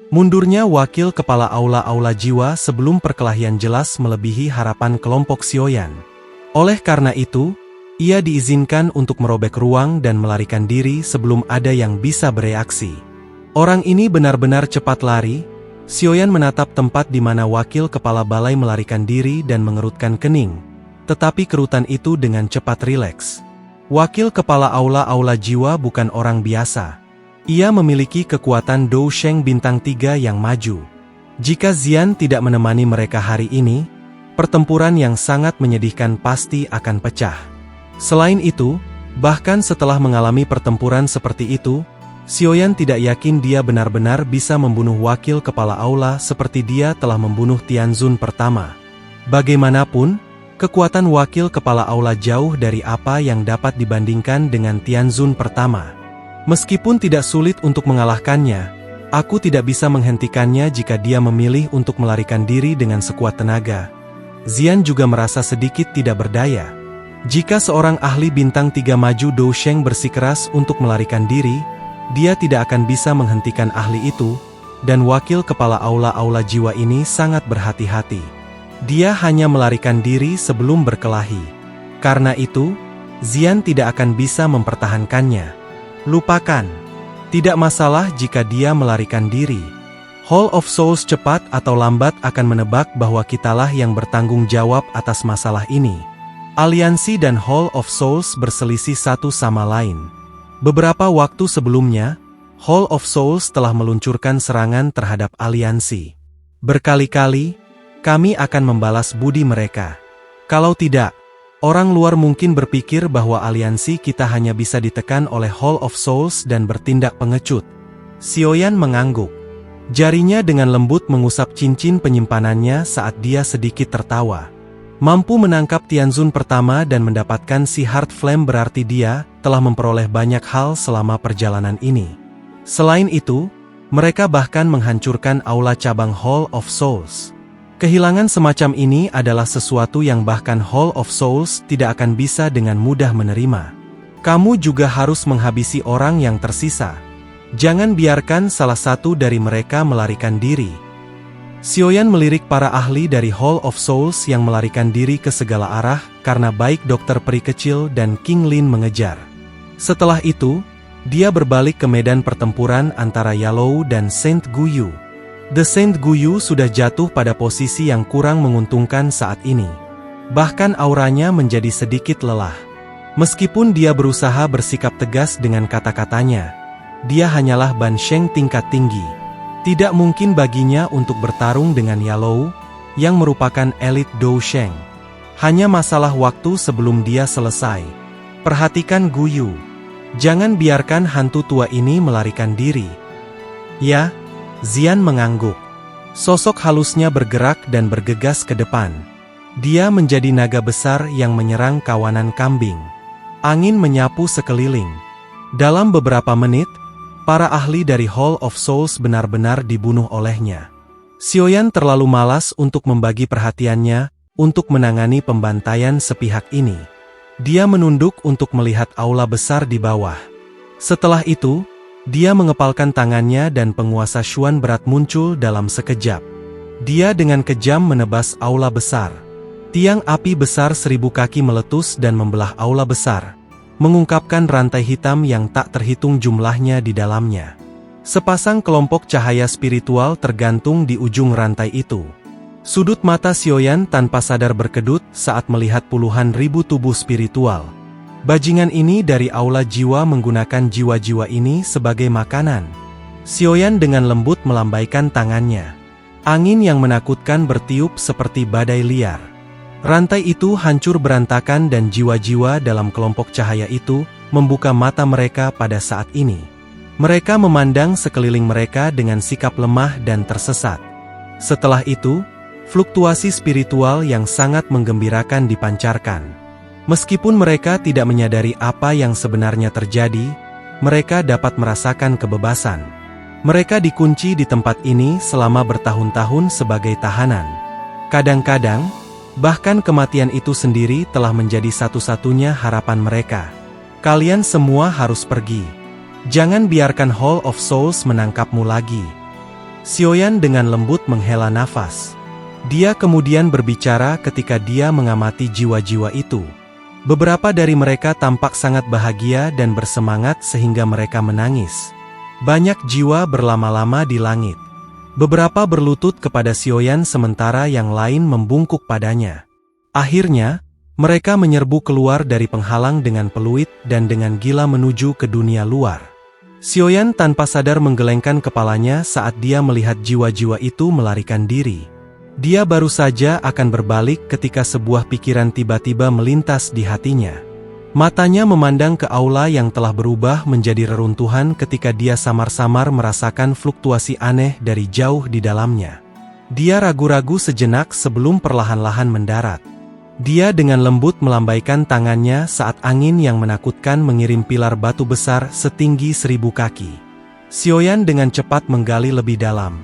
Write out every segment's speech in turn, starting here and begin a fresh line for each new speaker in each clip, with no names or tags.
Mundurnya wakil kepala aula jiwa sebelum perkelahian jelas melebihi harapan kelompok Sioyan. Oleh karena itu, ia diizinkan untuk merobek ruang dan melarikan diri sebelum ada yang bisa bereaksi. Orang ini benar-benar cepat lari. Sioyan menatap tempat di mana wakil kepala balai melarikan diri dan mengerutkan kening. Tetapi kerutan itu dengan cepat rileks. Wakil kepala aula jiwa bukan orang biasa. Ia memiliki kekuatan Dou Sheng bintang 3 yang maju. Jika Xian tidak menemani mereka hari ini, pertempuran yang sangat menyedihkan pasti akan pecah. Selain itu, bahkan setelah mengalami pertempuran seperti itu, Sioyan tidak yakin dia benar-benar bisa membunuh wakil kepala aula seperti dia telah membunuh Tianzun pertama. Bagaimanapun, kekuatan wakil kepala aula jauh dari apa yang dapat dibandingkan dengan Tianzun pertama. Meskipun tidak sulit untuk mengalahkannya, aku tidak bisa menghentikannya jika dia memilih untuk melarikan diri dengan sekuat tenaga. Xian juga merasa sedikit tidak berdaya. Jika seorang ahli bintang 3 maju Dou Sheng bersikeras untuk melarikan diri, dia tidak akan bisa menghentikan ahli itu, dan wakil kepala aula jiwa ini sangat berhati-hati. Dia hanya melarikan diri sebelum berkelahi. Karena itu, Xian tidak akan bisa mempertahankannya. Lupakan. Tidak masalah jika dia melarikan diri. Hall of Souls cepat atau lambat akan menebak bahwa kitalah yang bertanggung jawab atas masalah ini. Aliansi dan Hall of Souls berselisih satu sama lain. Beberapa waktu sebelumnya, Hall of Souls telah meluncurkan serangan terhadap aliansi. Berkali-kali, kami akan membalas budi mereka. Kalau tidak, orang luar mungkin berpikir bahwa aliansi kita hanya bisa ditekan oleh Hall of Souls dan bertindak pengecut. Sioyan mengangguk. Jarinya dengan lembut mengusap cincin penyimpanannya saat dia sedikit tertawa. Mampu menangkap Tianzun pertama dan mendapatkan si Heart Flame berarti dia telah memperoleh banyak hal selama perjalanan ini. Selain itu, mereka bahkan menghancurkan aula cabang Hall of Souls. Kehilangan semacam ini adalah sesuatu yang bahkan Hall of Souls tidak akan bisa dengan mudah menerima. Kamu juga harus menghabisi orang yang tersisa. Jangan biarkan salah satu dari mereka melarikan diri. Sioyan melirik para ahli dari Hall of Souls yang melarikan diri ke segala arah karena baik Dokter Peri Kecil dan King Lin mengejar. Setelah itu, dia berbalik ke medan pertempuran antara Yalou dan Saint Guyu. The Saint Guyu sudah jatuh pada posisi yang kurang menguntungkan saat ini. Bahkan auranya menjadi sedikit lelah. Meskipun dia berusaha bersikap tegas dengan kata-katanya, dia hanyalah Ban Sheng tingkat tinggi. Tidak mungkin baginya untuk bertarung dengan Yalou, yang merupakan elit Dou Sheng. Hanya masalah waktu sebelum dia selesai. Perhatikan Guyu. Jangan biarkan hantu tua ini melarikan diri. Ya. Xian mengangguk. Sosok halusnya bergerak dan bergegas ke depan. Dia menjadi naga besar yang menyerang kawanan kambing. Angin menyapu sekeliling. Dalam beberapa menit, para ahli dari Hall of Souls benar-benar dibunuh olehnya. Sioyan terlalu malas untuk membagi perhatiannya untuk menangani pembantaian sepihak ini. Dia menunduk untuk melihat aula besar di bawah. Setelah itu, dia mengepalkan tangannya dan penguasa Xuan berat muncul dalam sekejap. Dia dengan kejam menebas aula besar. Tiang api besar 1000 kaki meletus dan membelah aula besar, mengungkapkan rantai hitam yang tak terhitung jumlahnya di dalamnya. Sepasang kelompok cahaya spiritual tergantung di ujung rantai itu. Sudut mata Sioyan tanpa sadar berkedut saat melihat puluhan ribu tubuh spiritual. Bajingan ini dari aula jiwa menggunakan jiwa-jiwa ini sebagai makanan. Sioyan dengan lembut melambaikan tangannya. Angin yang menakutkan bertiup seperti badai liar. Rantai itu hancur berantakan dan jiwa-jiwa dalam kelompok cahaya itu membuka mata mereka pada saat ini. Mereka memandang sekeliling mereka dengan sikap lemah dan tersesat. Setelah itu, fluktuasi spiritual yang sangat menggembirakan dipancarkan. Meskipun mereka tidak menyadari apa yang sebenarnya terjadi, mereka dapat merasakan kebebasan. Mereka dikunci di tempat ini selama bertahun-tahun sebagai tahanan. Kadang-kadang, bahkan kematian itu sendiri telah menjadi satu-satunya harapan mereka. Kalian semua harus pergi. Jangan biarkan Hall of Souls menangkapmu lagi. Xiaoyan dengan lembut menghela nafas. Dia kemudian berbicara ketika dia mengamati jiwa-jiwa itu. Beberapa dari mereka tampak sangat bahagia dan bersemangat sehingga mereka menangis. Banyak jiwa berlama-lama di langit. Beberapa berlutut kepada Xiaoyan sementara yang lain membungkuk padanya. Akhirnya, mereka menyerbu keluar dari penghalang dengan peluit dan dengan gila menuju ke dunia luar. Xiaoyan tanpa sadar menggelengkan kepalanya saat dia melihat jiwa-jiwa itu melarikan diri. Dia baru saja akan berbalik ketika sebuah pikiran tiba-tiba melintas di hatinya. Matanya memandang ke aula yang telah berubah menjadi reruntuhan ketika dia samar-samar merasakan fluktuasi aneh dari jauh di dalamnya. Dia ragu-ragu sejenak sebelum perlahan-lahan mendarat. Dia dengan lembut melambaikan tangannya saat angin yang menakutkan mengirim pilar batu besar setinggi 1000 kaki. Xiaoyan dengan cepat menggali lebih dalam.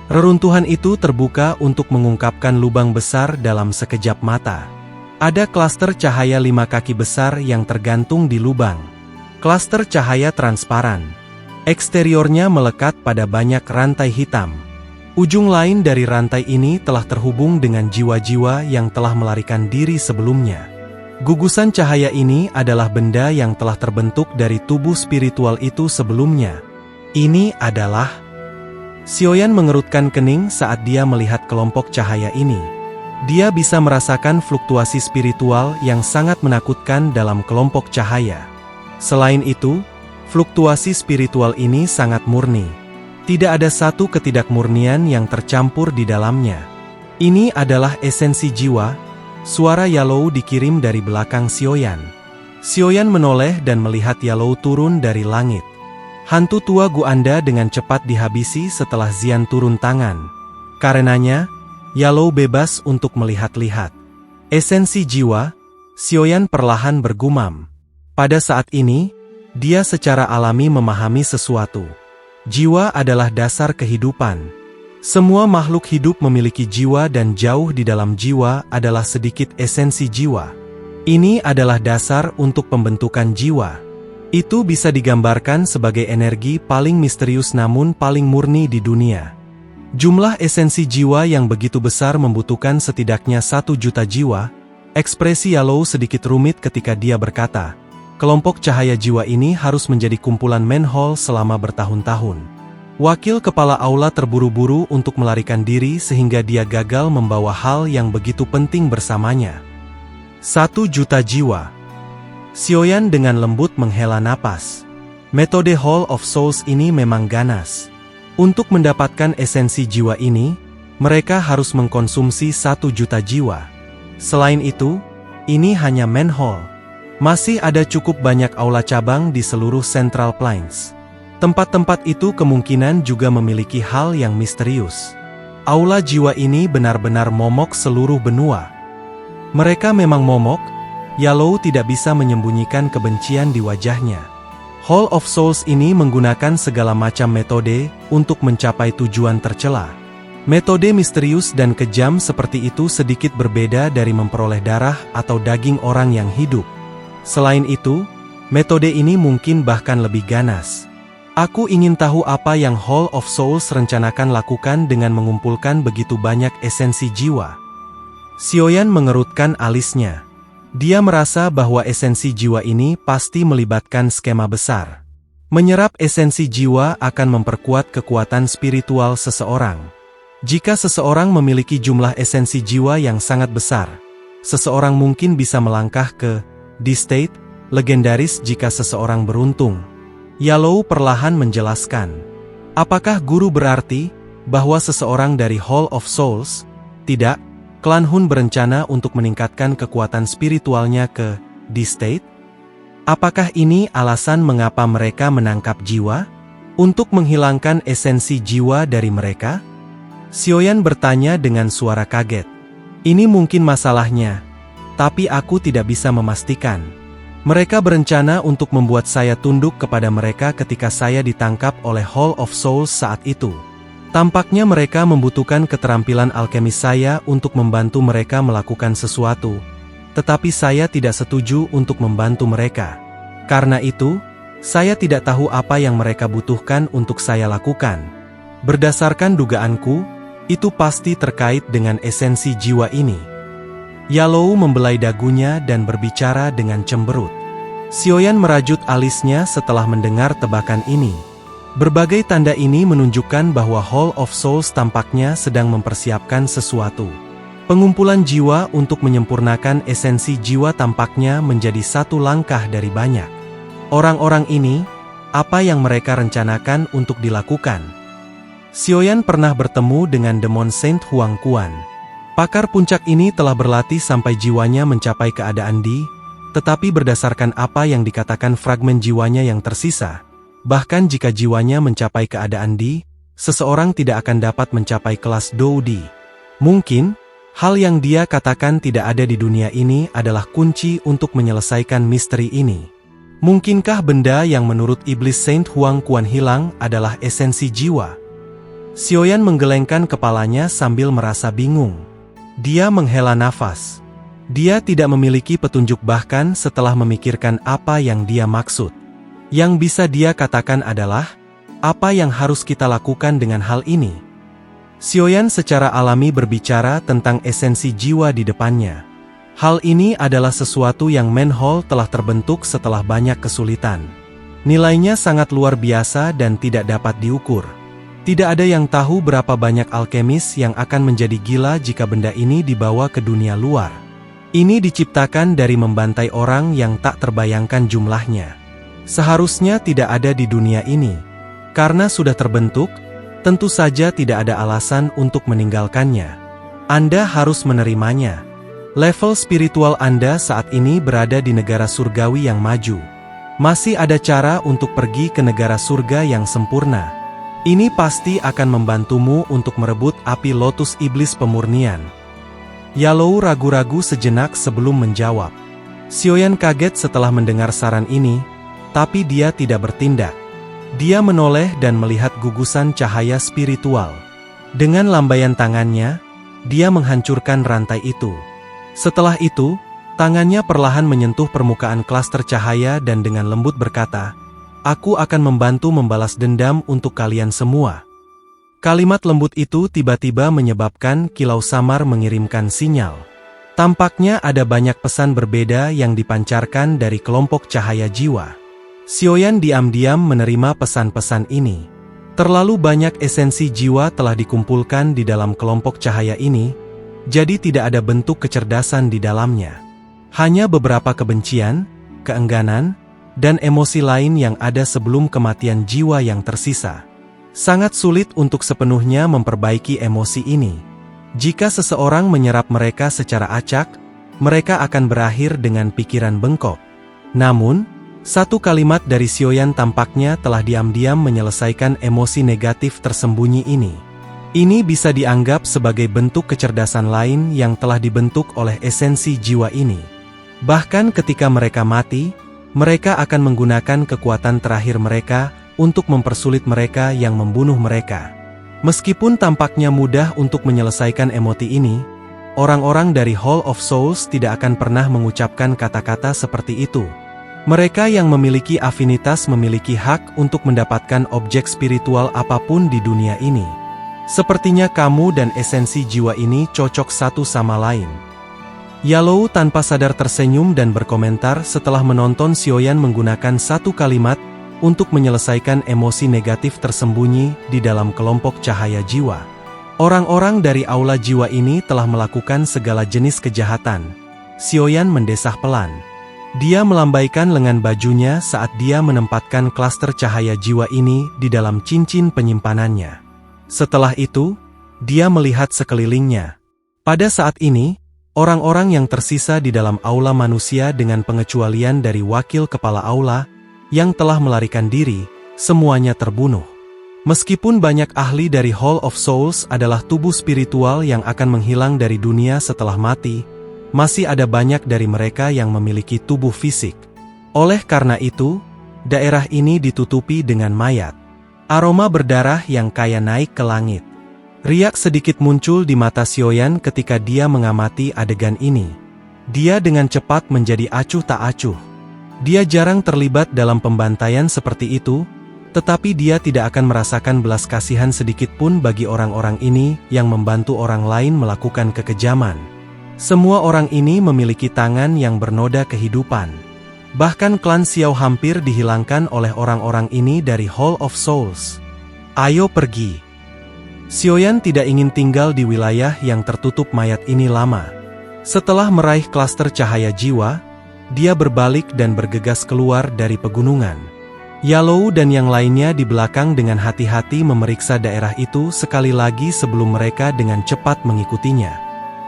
Reruntuhan itu terbuka untuk mengungkapkan lubang besar dalam sekejap mata. Ada klaster cahaya 5 kaki besar yang tergantung di lubang. Klaster cahaya transparan. Eksteriornya melekat pada banyak rantai hitam. Ujung lain dari rantai ini telah terhubung dengan jiwa-jiwa yang telah melarikan diri sebelumnya. Gugusan cahaya ini adalah benda yang telah terbentuk dari tubuh spiritual itu sebelumnya. Ini adalah... Xiaoyan mengerutkan kening saat dia melihat kelompok cahaya ini. Dia bisa merasakan fluktuasi spiritual yang sangat menakutkan dalam kelompok cahaya. Selain itu, fluktuasi spiritual ini sangat murni. Tidak ada satu ketidakmurnian yang tercampur di dalamnya. Ini adalah esensi jiwa. Suara Yalou dikirim dari belakang Xiaoyan. Xiaoyan menoleh dan melihat Yalou turun dari langit. Hantu tua Guanda dengan cepat dihabisi setelah Xian turun tangan. Karenanya, Yalou bebas untuk melihat-lihat. Esensi jiwa, Xiaoyan perlahan bergumam. Pada saat ini, dia secara alami memahami sesuatu. Jiwa adalah dasar kehidupan. Semua makhluk hidup memiliki jiwa dan jauh di dalam jiwa adalah sedikit esensi jiwa. Ini adalah dasar untuk pembentukan jiwa. Itu bisa digambarkan sebagai energi paling misterius namun paling murni di dunia. Jumlah esensi jiwa yang begitu besar membutuhkan setidaknya 1 juta jiwa. Ekspresi Yalou sedikit rumit ketika dia berkata, kelompok cahaya jiwa ini harus menjadi kumpulan manhole selama bertahun-tahun. Wakil kepala aula terburu-buru untuk melarikan diri sehingga dia gagal membawa hal yang begitu penting bersamanya. 1 juta jiwa. Xiaoyan dengan lembut menghela napas. Metode Hall of Souls ini memang ganas. Untuk mendapatkan esensi jiwa ini, mereka harus mengkonsumsi 1 juta jiwa. Selain itu, ini hanya manhole. Masih ada cukup banyak aula cabang di seluruh Central Plains. Tempat-tempat itu kemungkinan juga memiliki hal yang misterius. Aula jiwa ini benar-benar momok seluruh benua. Mereka memang momok. Yalou tidak bisa menyembunyikan kebencian di wajahnya. Hall of Souls ini menggunakan segala macam metode untuk mencapai tujuan tercela. Metode misterius dan kejam seperti itu sedikit berbeda dari memperoleh darah atau daging orang yang hidup. Selain itu, metode ini mungkin bahkan lebih ganas. Aku ingin tahu apa yang Hall of Souls rencanakan lakukan dengan mengumpulkan begitu banyak esensi jiwa. Xiaoyan mengerutkan alisnya. Dia merasa bahwa esensi jiwa ini pasti melibatkan skema besar. Menyerap esensi jiwa akan memperkuat kekuatan spiritual seseorang. Jika seseorang memiliki jumlah esensi jiwa yang sangat besar, seseorang mungkin bisa melangkah ke D-State, legendaris jika seseorang beruntung. Yalou perlahan menjelaskan. Apakah guru berarti bahwa seseorang dari Hall of Souls? Tidak, klan Hun berencana untuk meningkatkan kekuatan spiritualnya ke D-State? Apakah ini alasan mengapa mereka menangkap jiwa? Untuk menghilangkan esensi jiwa dari mereka? Xiaoyan bertanya dengan suara kaget. Ini mungkin masalahnya. Tapi aku tidak bisa memastikan. Mereka berencana untuk membuat saya tunduk kepada mereka ketika saya ditangkap oleh Hall of Souls saat itu. Tampaknya mereka membutuhkan keterampilan alkemis saya untuk membantu mereka melakukan sesuatu. Tetapi saya tidak setuju untuk membantu mereka. Karena itu, saya tidak tahu apa yang mereka butuhkan untuk saya lakukan. Berdasarkan dugaanku, itu pasti terkait dengan esensi jiwa ini. Yalou membelai dagunya dan berbicara dengan cemberut. Xiaoyan merajut alisnya setelah mendengar tebakan ini. Berbagai tanda ini menunjukkan bahwa Hall of Souls tampaknya sedang mempersiapkan sesuatu. Pengumpulan jiwa untuk menyempurnakan esensi jiwa tampaknya menjadi satu langkah dari banyak. Orang-orang ini, apa yang mereka rencanakan untuk dilakukan? Xiaoyan pernah bertemu dengan Demon Saint Huang Quan. Pakar puncak ini telah berlatih sampai jiwanya mencapai keadaan Di, tetapi berdasarkan apa yang dikatakan fragmen jiwanya yang tersisa, bahkan jika jiwanya mencapai keadaan Di, seseorang tidak akan dapat mencapai kelas Dou Di. Mungkin, hal yang dia katakan tidak ada di dunia ini adalah kunci untuk menyelesaikan misteri ini. Mungkinkah benda yang menurut iblis Saint Huang Quan hilang adalah esensi jiwa? Xiaoyan menggelengkan kepalanya sambil merasa bingung. Dia menghela nafas. Dia tidak memiliki petunjuk bahkan setelah memikirkan apa yang dia maksud. Yang bisa dia katakan adalah, apa yang harus kita lakukan dengan hal ini? Xiaoyan secara alami berbicara tentang esensi jiwa di depannya. Hal ini adalah sesuatu yang Manhole telah terbentuk setelah banyak kesulitan. Nilainya sangat luar biasa dan tidak dapat diukur. Tidak ada yang tahu berapa banyak alkemis yang akan menjadi gila jika benda ini dibawa ke dunia luar. Ini diciptakan dari membantai orang yang tak terbayangkan jumlahnya. Seharusnya tidak ada di dunia ini. Karena sudah terbentuk, tentu saja tidak ada alasan untuk meninggalkannya. Anda harus menerimanya. Level spiritual Anda saat ini berada di negara surgawi yang maju. Masih ada cara untuk pergi ke negara surga yang sempurna. Ini pasti akan membantumu untuk merebut api lotus iblis pemurnian. Yalou ragu-ragu sejenak sebelum menjawab. Xiaoyan kaget setelah mendengar saran ini, tapi dia tidak bertindak. Dia menoleh dan melihat gugusan cahaya spiritual. Dengan lambaian tangannya, dia menghancurkan rantai itu. Setelah itu, tangannya perlahan menyentuh permukaan klaster cahaya dan dengan lembut berkata, "Aku akan membantu membalas dendam untuk kalian semua." Kalimat lembut itu tiba-tiba menyebabkan kilau samar mengirimkan sinyal. Tampaknya ada banyak pesan berbeda yang dipancarkan dari kelompok cahaya jiwa. Xiaoyan diam-diam menerima pesan-pesan ini. Terlalu banyak esensi jiwa telah dikumpulkan di dalam kelompok cahaya ini, jadi tidak ada bentuk kecerdasan di dalamnya. Hanya beberapa kebencian, keengganan, dan emosi lain yang ada sebelum kematian jiwa yang tersisa. Sangat sulit untuk sepenuhnya memperbaiki emosi ini. Jika seseorang menyerap mereka secara acak, mereka akan berakhir dengan pikiran bengkok. Namun, satu kalimat dari Xiaoyan tampaknya telah diam-diam menyelesaikan emosi negatif tersembunyi ini. Ini bisa dianggap sebagai bentuk kecerdasan lain yang telah dibentuk oleh esensi jiwa ini. Bahkan ketika mereka mati, mereka akan menggunakan kekuatan terakhir mereka untuk mempersulit mereka yang membunuh mereka. Meskipun tampaknya mudah untuk menyelesaikan emosi ini, orang-orang dari Hall of Souls tidak akan pernah mengucapkan kata-kata seperti itu. Mereka yang memiliki afinitas memiliki hak untuk mendapatkan objek spiritual apapun di dunia ini. Sepertinya kamu dan esensi jiwa ini cocok satu sama lain. Yalou tanpa sadar tersenyum dan berkomentar setelah menonton Xiaoyan menggunakan satu kalimat untuk menyelesaikan emosi negatif tersembunyi di dalam kelompok cahaya jiwa. Orang-orang dari aula jiwa ini telah melakukan segala jenis kejahatan. Xiaoyan mendesah pelan. Dia melambaikan lengan bajunya saat dia menempatkan klaster cahaya jiwa ini di dalam cincin penyimpanannya. Setelah itu, dia melihat sekelilingnya. Pada saat ini, orang-orang yang tersisa di dalam aula manusia dengan pengecualian dari wakil kepala aula, yang telah melarikan diri, semuanya terbunuh. Meskipun banyak ahli dari Hall of Souls adalah tubuh spiritual yang akan menghilang dari dunia setelah mati, masih ada banyak dari mereka yang memiliki tubuh fisik. Oleh karena itu, daerah ini ditutupi dengan mayat. Aroma berdarah yang kaya naik ke langit. Riak sedikit muncul di mata Xiaoyan ketika dia mengamati adegan ini. Dia dengan cepat menjadi acuh tak acuh. Dia jarang terlibat dalam pembantaian seperti itu, Tetapi dia tidak akan merasakan belas kasihan sedikit pun bagi orang-orang ini yang membantu orang lain melakukan kekejaman. Semua orang ini memiliki tangan yang bernoda kehidupan. Bahkan klan Xiao hampir dihilangkan oleh orang-orang ini dari Hall of Souls. Ayo pergi. Xiaoyan tidak ingin tinggal di wilayah yang tertutup mayat ini lama. Setelah meraih klaster cahaya jiwa, dia berbalik dan bergegas keluar dari pegunungan. Yalou dan yang lainnya di belakang dengan hati-hati memeriksa daerah itu sekali lagi sebelum mereka dengan cepat mengikutinya.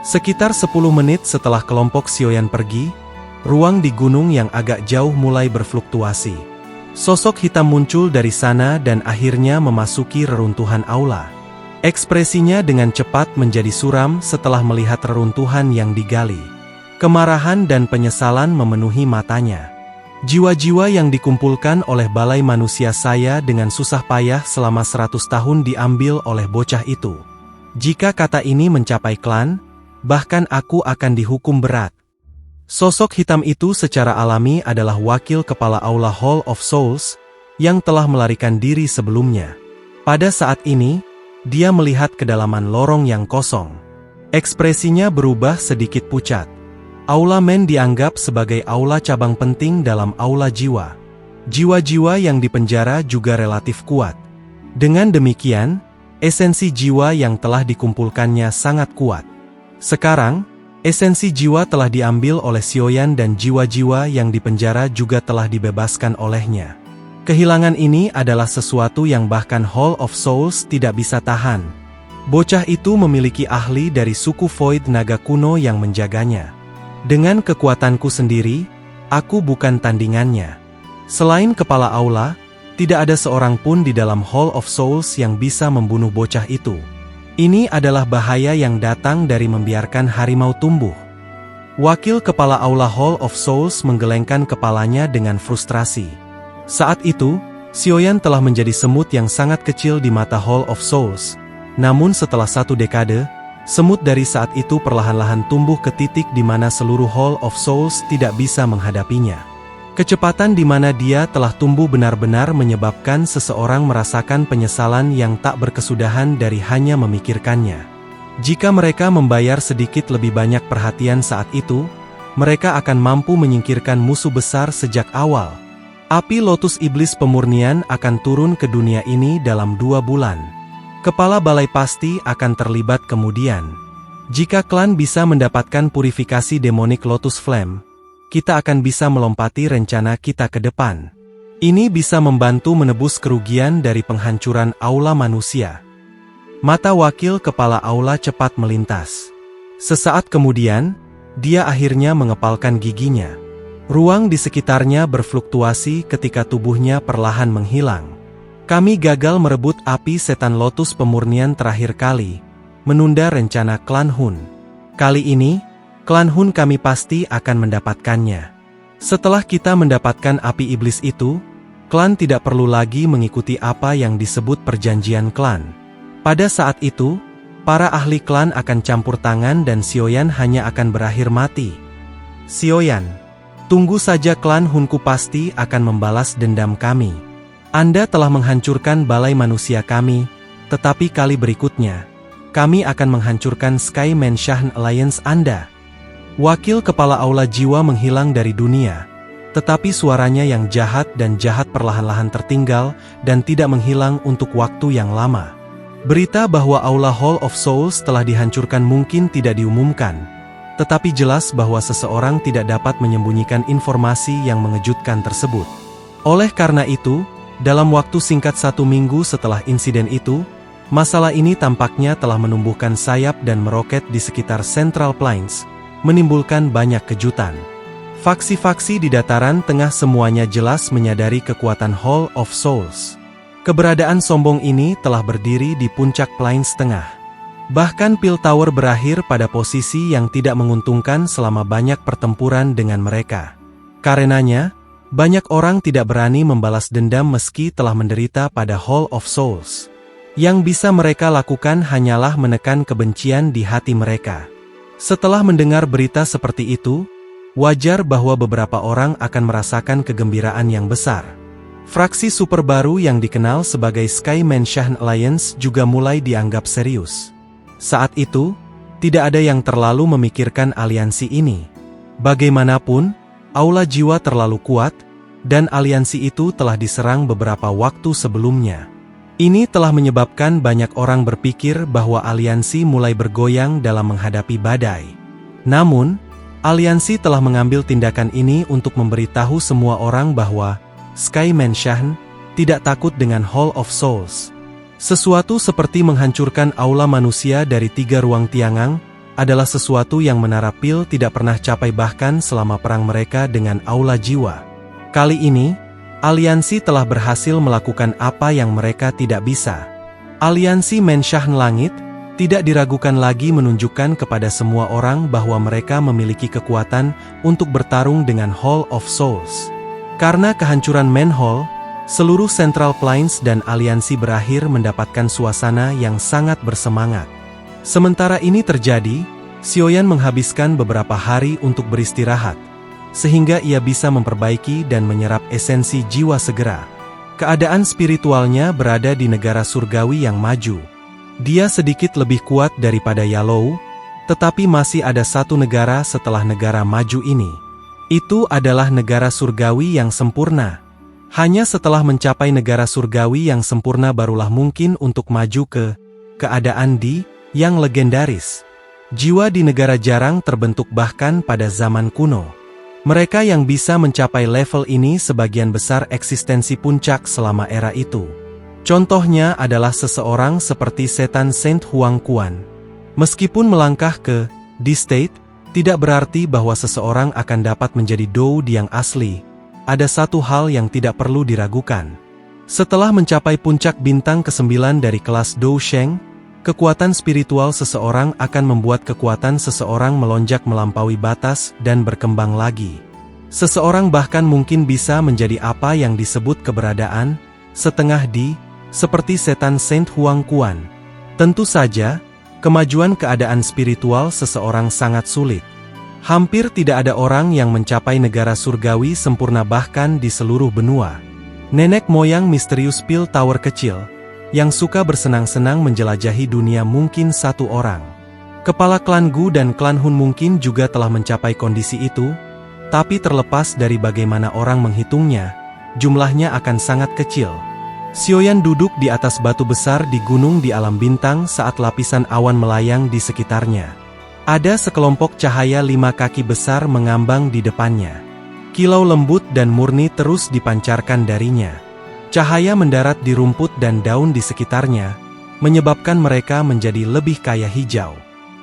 Sekitar 10 menit setelah kelompok Xiaoyan pergi, ruang di gunung yang agak jauh mulai berfluktuasi. Sosok hitam muncul dari sana dan akhirnya memasuki reruntuhan aula. Ekspresinya dengan cepat menjadi suram setelah melihat reruntuhan yang digali. Kemarahan dan penyesalan memenuhi matanya. Jiwa-jiwa yang dikumpulkan oleh balai manusia saya dengan susah payah selama 100 tahun diambil oleh bocah itu. Jika kata ini mencapai klan, bahkan aku akan dihukum berat. Sosok hitam itu secara alami adalah wakil kepala Aula Hall of Souls, yang telah melarikan diri sebelumnya. Pada saat ini, dia melihat kedalaman lorong yang kosong. Ekspresinya berubah sedikit pucat. Aula Men dianggap sebagai aula cabang penting dalam aula jiwa. Jiwa-jiwa yang dipenjara juga relatif kuat. Dengan demikian, esensi jiwa yang telah dikumpulkannya sangat kuat. Sekarang, esensi jiwa telah diambil oleh Xiaoyan dan jiwa-jiwa yang dipenjara juga telah dibebaskan olehnya. Kehilangan ini adalah sesuatu yang bahkan Hall of Souls tidak bisa tahan. Bocah itu memiliki ahli dari suku Void Naga kuno yang menjaganya. Dengan kekuatanku sendiri, aku bukan tandingannya. Selain kepala aula, tidak ada seorang pun di dalam Hall of Souls yang bisa membunuh bocah itu. Ini adalah bahaya yang datang dari membiarkan harimau tumbuh. Wakil kepala aula Hall of Souls menggelengkan kepalanya dengan frustrasi. Saat itu, Xiaoyan telah menjadi semut yang sangat kecil di mata Hall of Souls. Namun setelah 1 dekade, semut dari saat itu perlahan-lahan tumbuh ke titik di mana seluruh Hall of Souls tidak bisa menghadapinya. Kecepatan di mana dia telah tumbuh benar-benar menyebabkan seseorang merasakan penyesalan yang tak berkesudahan dari hanya memikirkannya. Jika mereka membayar sedikit lebih banyak perhatian saat itu, mereka akan mampu menyingkirkan musuh besar sejak awal. Api Lotus Iblis Pemurnian akan turun ke dunia ini dalam 2 bulan. Kepala balai pasti akan terlibat kemudian. Jika klan bisa mendapatkan purifikasi Demonic Lotus Flame, kita akan bisa melompati rencana kita ke depan. Ini bisa membantu menebus kerugian dari penghancuran aula manusia. Mata wakil kepala aula cepat melintas. Sesaat kemudian, dia akhirnya mengepalkan giginya. Ruang di sekitarnya berfluktuasi ketika tubuhnya perlahan menghilang. Kami gagal merebut api setan Lotus Pemurnian terakhir kali, menunda rencana klan Hun. Kali ini, klan Hun kami pasti akan mendapatkannya. Setelah kita mendapatkan api iblis itu, klan tidak perlu lagi mengikuti apa yang disebut perjanjian klan. Pada saat itu, para ahli klan akan campur tangan dan Xiaoyan hanya akan berakhir mati. Xiaoyan, tunggu saja, klan Hunku pasti akan membalas dendam kami. Anda telah menghancurkan balai manusia kami, tetapi kali berikutnya, kami akan menghancurkan Sky Mansion Alliance Anda. Wakil kepala aula jiwa menghilang dari dunia, tetapi suaranya yang jahat perlahan-lahan tertinggal dan tidak menghilang untuk waktu yang lama. Berita bahwa aula Hall of Souls telah dihancurkan mungkin tidak diumumkan, tetapi jelas bahwa seseorang tidak dapat menyembunyikan informasi yang mengejutkan tersebut. Oleh karena itu, dalam waktu singkat 1 minggu setelah insiden itu, masalah ini tampaknya telah menumbuhkan sayap dan meroket di sekitar Central Plains, menimbulkan banyak kejutan. Faksi-faksi di dataran tengah semuanya jelas menyadari kekuatan Hall of Souls. Keberadaan sombong ini telah berdiri di puncak Plains Tengah. Bahkan Pil Tower berakhir pada posisi yang tidak menguntungkan selama banyak pertempuran dengan mereka. Karenanya, banyak orang tidak berani membalas dendam meski telah menderita pada Hall of Souls. Yang bisa mereka lakukan hanyalah menekan kebencian di hati mereka. Setelah mendengar berita seperti itu, wajar bahwa beberapa orang akan merasakan kegembiraan yang besar. Fraksi super baru yang dikenal sebagai Sky Mansion Alliance juga mulai dianggap serius. Saat itu, tidak ada yang terlalu memikirkan aliansi ini. Bagaimanapun, aula jiwa terlalu kuat, dan aliansi itu telah diserang beberapa waktu sebelumnya. Ini telah menyebabkan banyak orang berpikir bahwa aliansi mulai bergoyang dalam menghadapi badai. Namun, aliansi telah mengambil tindakan ini untuk memberitahu semua orang bahwa Sky Mansion tidak takut dengan Hall of Souls. Sesuatu seperti menghancurkan aula manusia dari 3 ruang tiangang adalah sesuatu yang Menara Pil tidak pernah capai bahkan selama perang mereka dengan aula jiwa. Kali ini, aliansi telah berhasil melakukan apa yang mereka tidak bisa. Aliansi Mansion Langit tidak diragukan lagi menunjukkan kepada semua orang bahwa mereka memiliki kekuatan untuk bertarung dengan Hall of Souls. Karena kehancuran Manhole, seluruh Central Plains dan aliansi berakhir mendapatkan suasana yang sangat bersemangat. Sementara ini terjadi, Xiaoyan menghabiskan beberapa hari untuk beristirahat, sehingga ia bisa memperbaiki dan menyerap esensi jiwa segera. Keadaan spiritualnya berada di negara surgawi yang maju. Dia sedikit lebih kuat daripada Yalou, tetapi masih ada satu negara setelah negara maju ini. Itu adalah negara surgawi yang sempurna. Hanya setelah mencapai negara surgawi yang sempurna barulah mungkin untuk maju ke keadaan yang legendaris. Jiwa di negara jarang terbentuk bahkan pada zaman kuno. Mereka yang bisa mencapai level ini sebagian besar eksistensi puncak selama era itu. Contohnya adalah seseorang seperti setan Saint Huang Quan. Meskipun melangkah ke D-State, tidak berarti bahwa seseorang akan dapat menjadi Dou yang asli. Ada satu hal yang tidak perlu diragukan. Setelah mencapai puncak bintang ke-9 dari kelas Dou Sheng, kekuatan spiritual seseorang akan membuat kekuatan seseorang melonjak melampaui batas dan berkembang lagi. Seseorang bahkan mungkin bisa menjadi apa yang disebut keberadaan setengah seperti setan Saint Huang Quan. Tentu saja, kemajuan keadaan spiritual seseorang sangat sulit. Hampir tidak ada orang yang mencapai negara surgawi sempurna bahkan di seluruh benua. Nenek moyang misterius Pil Tower kecil, yang suka bersenang-senang menjelajahi dunia mungkin satu orang. Kepala klan Gu dan klan Hun mungkin juga telah mencapai kondisi itu, tapi terlepas dari bagaimana orang menghitungnya, jumlahnya akan sangat kecil. Xiaoyan duduk di atas batu besar di gunung di alam bintang saat lapisan awan melayang di sekitarnya. Ada sekelompok cahaya 5 kaki besar mengambang di depannya. Kilau lembut dan murni terus dipancarkan darinya. Cahaya mendarat di rumput dan daun di sekitarnya, menyebabkan mereka menjadi lebih kaya hijau.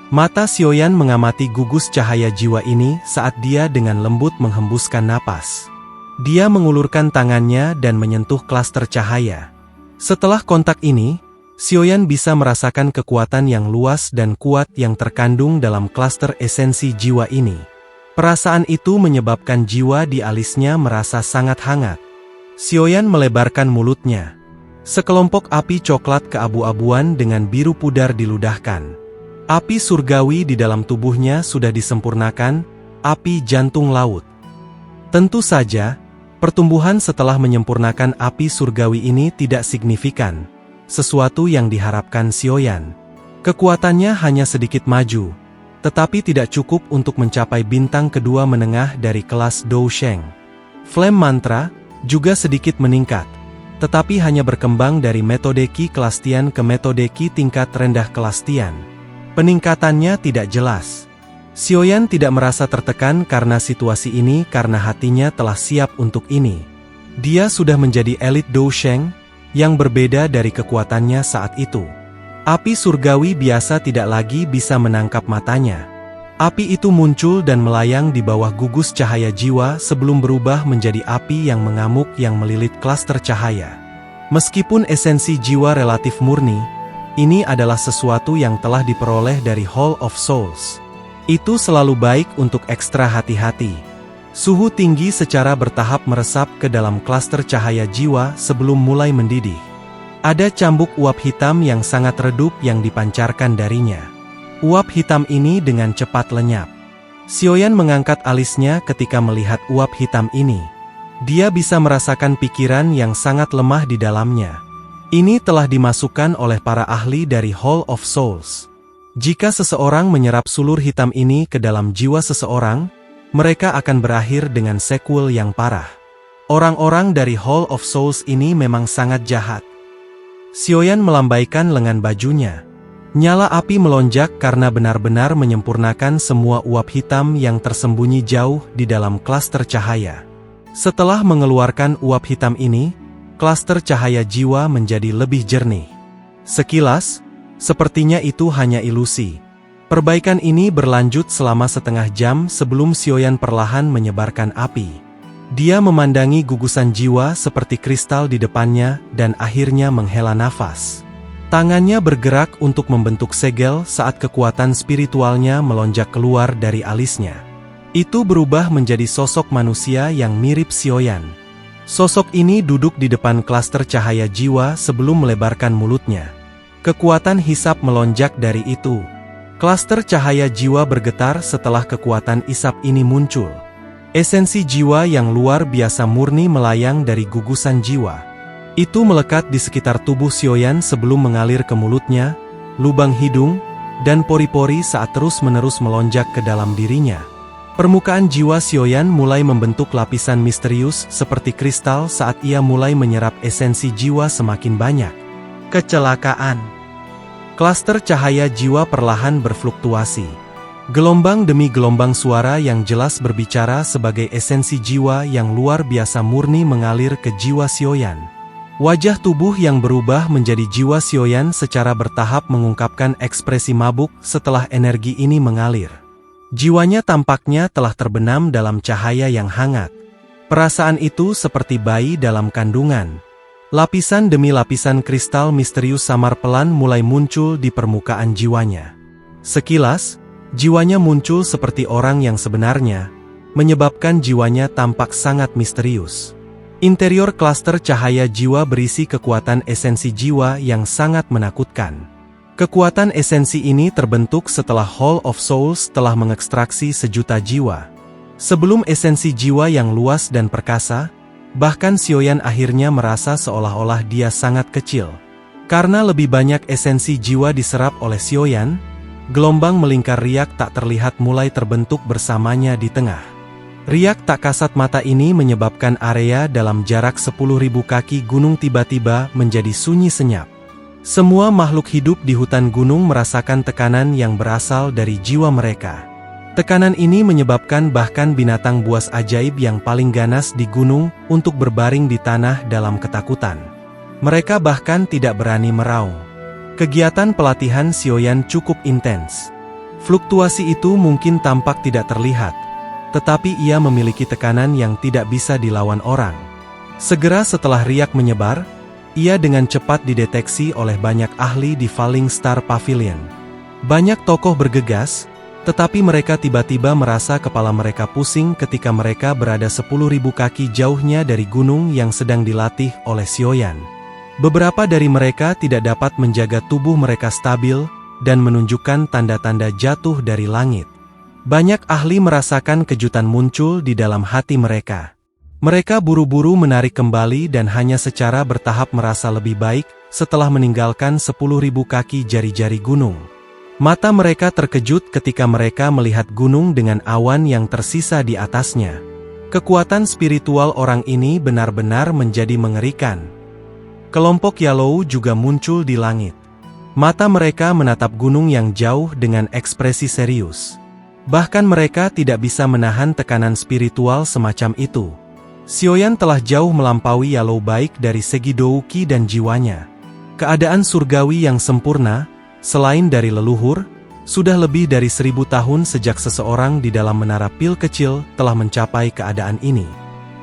Mata Xiaoyan mengamati gugus cahaya jiwa ini saat dia dengan lembut menghembuskan napas. Dia mengulurkan tangannya dan menyentuh klaster cahaya. Setelah kontak ini, Xiaoyan bisa merasakan kekuatan yang luas dan kuat yang terkandung dalam klaster esensi jiwa ini. Perasaan itu menyebabkan jiwa di alisnya merasa sangat hangat. Xiaoyan melebarkan mulutnya. Sekelompok api coklat keabu-abuan dengan biru pudar diludahkan. Api surgawi di dalam tubuhnya sudah disempurnakan, api jantung laut. Tentu saja, pertumbuhan setelah menyempurnakan api surgawi ini tidak signifikan, sesuatu yang diharapkan Xiaoyan. Kekuatannya hanya sedikit maju, tetapi tidak cukup untuk mencapai bintang kedua menengah dari kelas Dou Sheng. Flame Mantra juga sedikit meningkat, tetapi hanya berkembang dari metode Qi kelas Tian ke metode Qi tingkat rendah kelas Tian. Peningkatannya tidak jelas. Xiaoyan tidak merasa tertekan karena situasi ini karena hatinya telah siap untuk ini. Dia sudah menjadi elit Dou Sheng, yang berbeda dari kekuatannya saat itu. Api surgawi biasa tidak lagi bisa menangkap matanya. Api itu muncul dan melayang di bawah gugus cahaya jiwa sebelum berubah menjadi api yang mengamuk yang melilit klaster cahaya. Meskipun esensi jiwa relatif murni, ini adalah sesuatu yang telah diperoleh dari Hall of Souls. Itu selalu baik untuk ekstra hati-hati. Suhu tinggi secara bertahap meresap ke dalam klaster cahaya jiwa sebelum mulai mendidih. Ada cambuk uap hitam yang sangat redup yang dipancarkan darinya. Uap hitam ini dengan cepat lenyap. Xiaoyan mengangkat alisnya ketika melihat uap hitam ini. Dia bisa merasakan pikiran yang sangat lemah di dalamnya. Ini telah dimasukkan oleh para ahli dari Hall of Souls. Jika seseorang menyerap sulur hitam ini ke dalam jiwa seseorang, mereka akan berakhir dengan sequel yang parah. Orang-orang dari Hall of Souls ini memang sangat jahat. Xiaoyan melambaikan lengan bajunya. Nyala api melonjak karena benar-benar menyempurnakan semua uap hitam yang tersembunyi jauh di dalam klaster cahaya. Setelah mengeluarkan uap hitam ini, klaster cahaya jiwa menjadi lebih jernih. Sekilas, sepertinya itu hanya ilusi. Perbaikan ini berlanjut selama setengah jam sebelum Xiaoyan perlahan menyebarkan api. Dia memandangi gugusan jiwa seperti kristal di depannya dan akhirnya menghela nafas. Tangannya bergerak untuk membentuk segel saat kekuatan spiritualnya melonjak keluar dari alisnya. Itu berubah menjadi sosok manusia yang mirip Xiaoyan. Sosok ini duduk di depan klaster cahaya jiwa sebelum melebarkan mulutnya. Kekuatan hisap melonjak dari itu. Klaster cahaya jiwa bergetar setelah kekuatan isap ini muncul. Esensi jiwa yang luar biasa murni melayang dari gugusan jiwa. Itu melekat di sekitar tubuh Xiaoyan sebelum mengalir ke mulutnya, lubang hidung, dan pori-pori saat terus-menerus melonjak ke dalam dirinya. Permukaan jiwa Xiaoyan mulai membentuk lapisan misterius seperti kristal saat ia mulai menyerap esensi jiwa semakin banyak. Kecelakaan. Klaster cahaya jiwa perlahan berfluktuasi. Gelombang demi gelombang suara yang jelas berbicara sebagai esensi jiwa yang luar biasa murni mengalir ke jiwa Xiaoyan. Wajah tubuh yang berubah menjadi jiwa Xiaoyan secara bertahap mengungkapkan ekspresi mabuk setelah energi ini mengalir. Jiwanya tampaknya telah terbenam dalam cahaya yang hangat. Perasaan itu seperti bayi dalam kandungan. Lapisan demi lapisan kristal misterius samar pelan mulai muncul di permukaan jiwanya. Sekilas, jiwanya muncul seperti orang yang sebenarnya, menyebabkan jiwanya tampak sangat misterius. Interior klaster cahaya jiwa berisi kekuatan esensi jiwa yang sangat menakutkan. Kekuatan esensi ini terbentuk setelah Hall of Souls telah mengekstraksi sejuta jiwa. Sebelum esensi jiwa yang luas dan perkasa, bahkan Xiaoyan akhirnya merasa seolah-olah dia sangat kecil. Karena lebih banyak esensi jiwa diserap oleh Xiaoyan, gelombang melingkar riak tak terlihat mulai terbentuk bersamanya di tengah. Riak tak kasat mata ini menyebabkan area dalam jarak 10.000 kaki gunung tiba-tiba menjadi sunyi senyap. Semua makhluk hidup di hutan gunung merasakan tekanan yang berasal dari jiwa mereka. Tekanan ini menyebabkan bahkan binatang buas ajaib yang paling ganas di gunung untuk berbaring di tanah dalam ketakutan. Mereka bahkan tidak berani meraung. Kegiatan pelatihan Xiaoyan cukup intens. Fluktuasi itu mungkin tampak tidak terlihat, tetapi ia memiliki tekanan yang tidak bisa dilawan orang. Segera setelah riak menyebar, ia dengan cepat dideteksi oleh banyak ahli di Falling Star Pavilion. Banyak tokoh bergegas, tetapi mereka tiba-tiba merasa kepala mereka pusing ketika mereka berada 10.000 kaki jauhnya dari gunung yang sedang dilatih oleh Xiaoyan. Beberapa dari mereka tidak dapat menjaga tubuh mereka stabil dan menunjukkan tanda-tanda jatuh dari langit. Banyak ahli merasakan kejutan muncul di dalam hati mereka. Mereka buru-buru menarik kembali dan hanya secara bertahap merasa lebih baik setelah meninggalkan 10.000 kaki jari-jari gunung. Mata mereka terkejut ketika mereka melihat gunung dengan awan yang tersisa di atasnya. Kekuatan spiritual orang ini benar-benar menjadi mengerikan. Kelompok Yalou juga muncul di langit. Mata mereka menatap gunung yang jauh dengan ekspresi serius. Bahkan mereka tidak bisa menahan tekanan spiritual semacam itu. Xiaoyan telah jauh melampaui Yalou baik dari segi douki dan jiwanya. Keadaan surgawi yang sempurna, selain dari leluhur, sudah lebih dari 1000 tahun sejak seseorang di dalam menara pil kecil telah mencapai keadaan ini.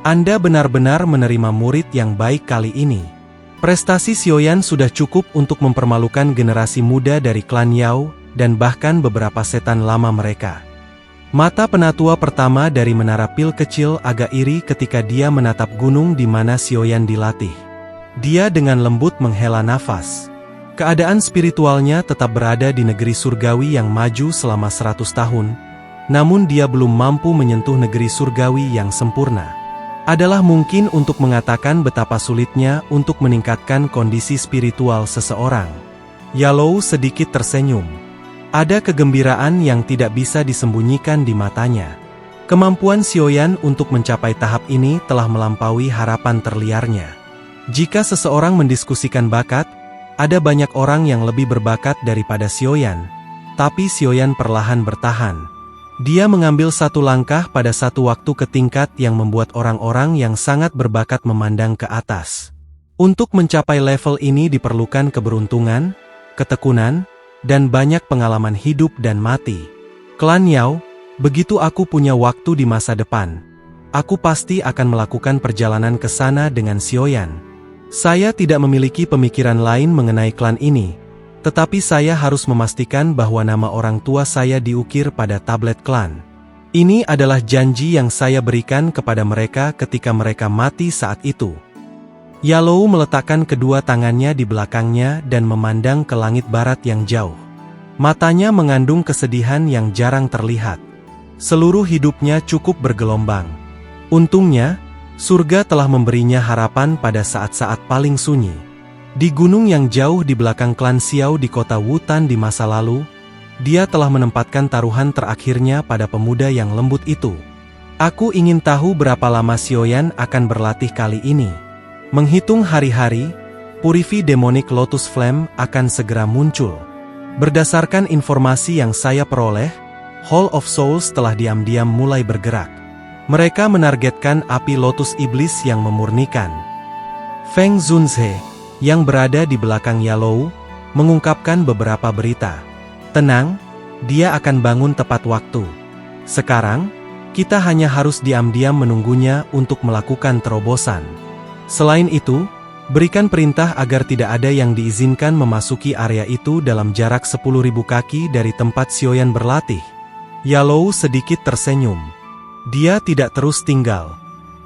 Anda benar-benar menerima murid yang baik kali ini. Prestasi Xiaoyan sudah cukup untuk mempermalukan generasi muda dari klan Yao, dan bahkan beberapa setan lama mereka. Mata penatua pertama dari menara pil kecil agak iri ketika dia menatap gunung di mana Xiaoyan dilatih. Dia dengan lembut menghela nafas. Keadaan spiritualnya tetap berada di negeri surgawi yang maju selama 100 tahun, namun dia belum mampu menyentuh negeri surgawi yang sempurna. adalah mungkin untuk mengatakan betapa sulitnya untuk meningkatkan kondisi spiritual seseorang. Yalou sedikit tersenyum. Ada kegembiraan yang tidak bisa disembunyikan di matanya. Kemampuan Xiaoyan untuk mencapai tahap ini telah melampaui harapan terliarnya. Jika seseorang mendiskusikan bakat, ada banyak orang yang lebih berbakat daripada Xiaoyan. Tapi Xiaoyan perlahan bertahan. Dia mengambil satu langkah pada satu waktu ke tingkat yang membuat orang-orang yang sangat berbakat memandang ke atas. Untuk mencapai level ini diperlukan keberuntungan, ketekunan, dan banyak pengalaman hidup dan mati. Klan Yao, begitu aku punya waktu di masa depan, aku pasti akan melakukan perjalanan ke sana dengan Xiaoyan. Saya tidak memiliki pemikiran lain mengenai klan ini, tetapi saya harus memastikan bahwa nama orang tua saya diukir pada tablet klan. Ini adalah janji yang saya berikan kepada mereka ketika mereka mati saat itu. Yalou meletakkan kedua tangannya di belakangnya dan memandang ke langit barat yang jauh. Matanya mengandung kesedihan yang jarang terlihat. Seluruh hidupnya cukup bergelombang. Untungnya, surga telah memberinya harapan pada saat-saat paling sunyi. Di gunung yang jauh di belakang klan Xiao di kota Wutan di masa lalu, dia telah menempatkan taruhan terakhirnya pada pemuda yang lembut itu. Aku ingin tahu berapa lama Xiaoyan akan berlatih kali ini. Menghitung hari-hari, Purifi Demonic Lotus Flame akan segera muncul. Berdasarkan informasi yang saya peroleh, Hall of Souls telah diam-diam mulai bergerak. Mereka menargetkan api Lotus Iblis yang memurnikan. Feng Zunze, yang berada di belakang Yalou, mengungkapkan beberapa berita. Tenang, dia akan bangun tepat waktu. Sekarang, kita hanya harus diam-diam menunggunya untuk melakukan terobosan. Selain itu, berikan perintah agar tidak ada yang diizinkan memasuki area itu dalam jarak 10.000 kaki dari tempat Xiaoyan berlatih. Yalou sedikit tersenyum. Dia tidak terus tinggal.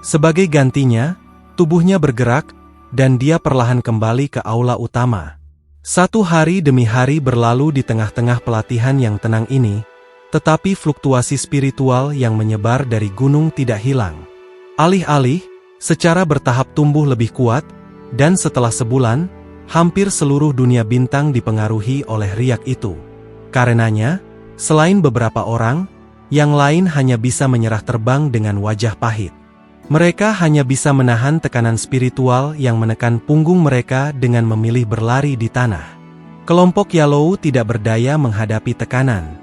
Sebagai gantinya, tubuhnya bergerak, dan dia perlahan kembali ke aula utama. Satu hari demi hari berlalu di tengah-tengah pelatihan yang tenang ini, tetapi fluktuasi spiritual yang menyebar dari gunung tidak hilang. Alih-alih, secara bertahap tumbuh lebih kuat, dan setelah sebulan, hampir seluruh dunia bintang dipengaruhi oleh riak itu. Karenanya, selain beberapa orang, yang lain hanya bisa menyerah terbang dengan wajah pahit. Mereka hanya bisa menahan tekanan spiritual yang menekan punggung mereka dengan memilih berlari di tanah. Kelompok Yalou tidak berdaya menghadapi tekanan.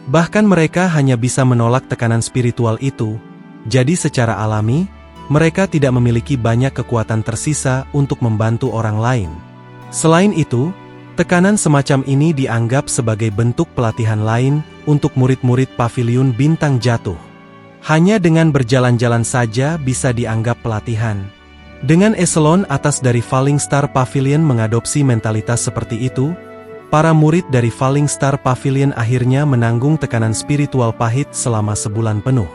Bahkan mereka hanya bisa menolak tekanan spiritual itu, jadi secara alami, mereka tidak memiliki banyak kekuatan tersisa untuk membantu orang lain. Selain itu, tekanan semacam ini dianggap sebagai bentuk pelatihan lain untuk murid-murid pavilion bintang jatuh. Hanya dengan berjalan-jalan saja bisa dianggap pelatihan. Dengan eselon atas dari Falling Star Pavilion mengadopsi mentalitas seperti itu, para murid dari Falling Star Pavilion akhirnya menanggung tekanan spiritual pahit selama sebulan penuh.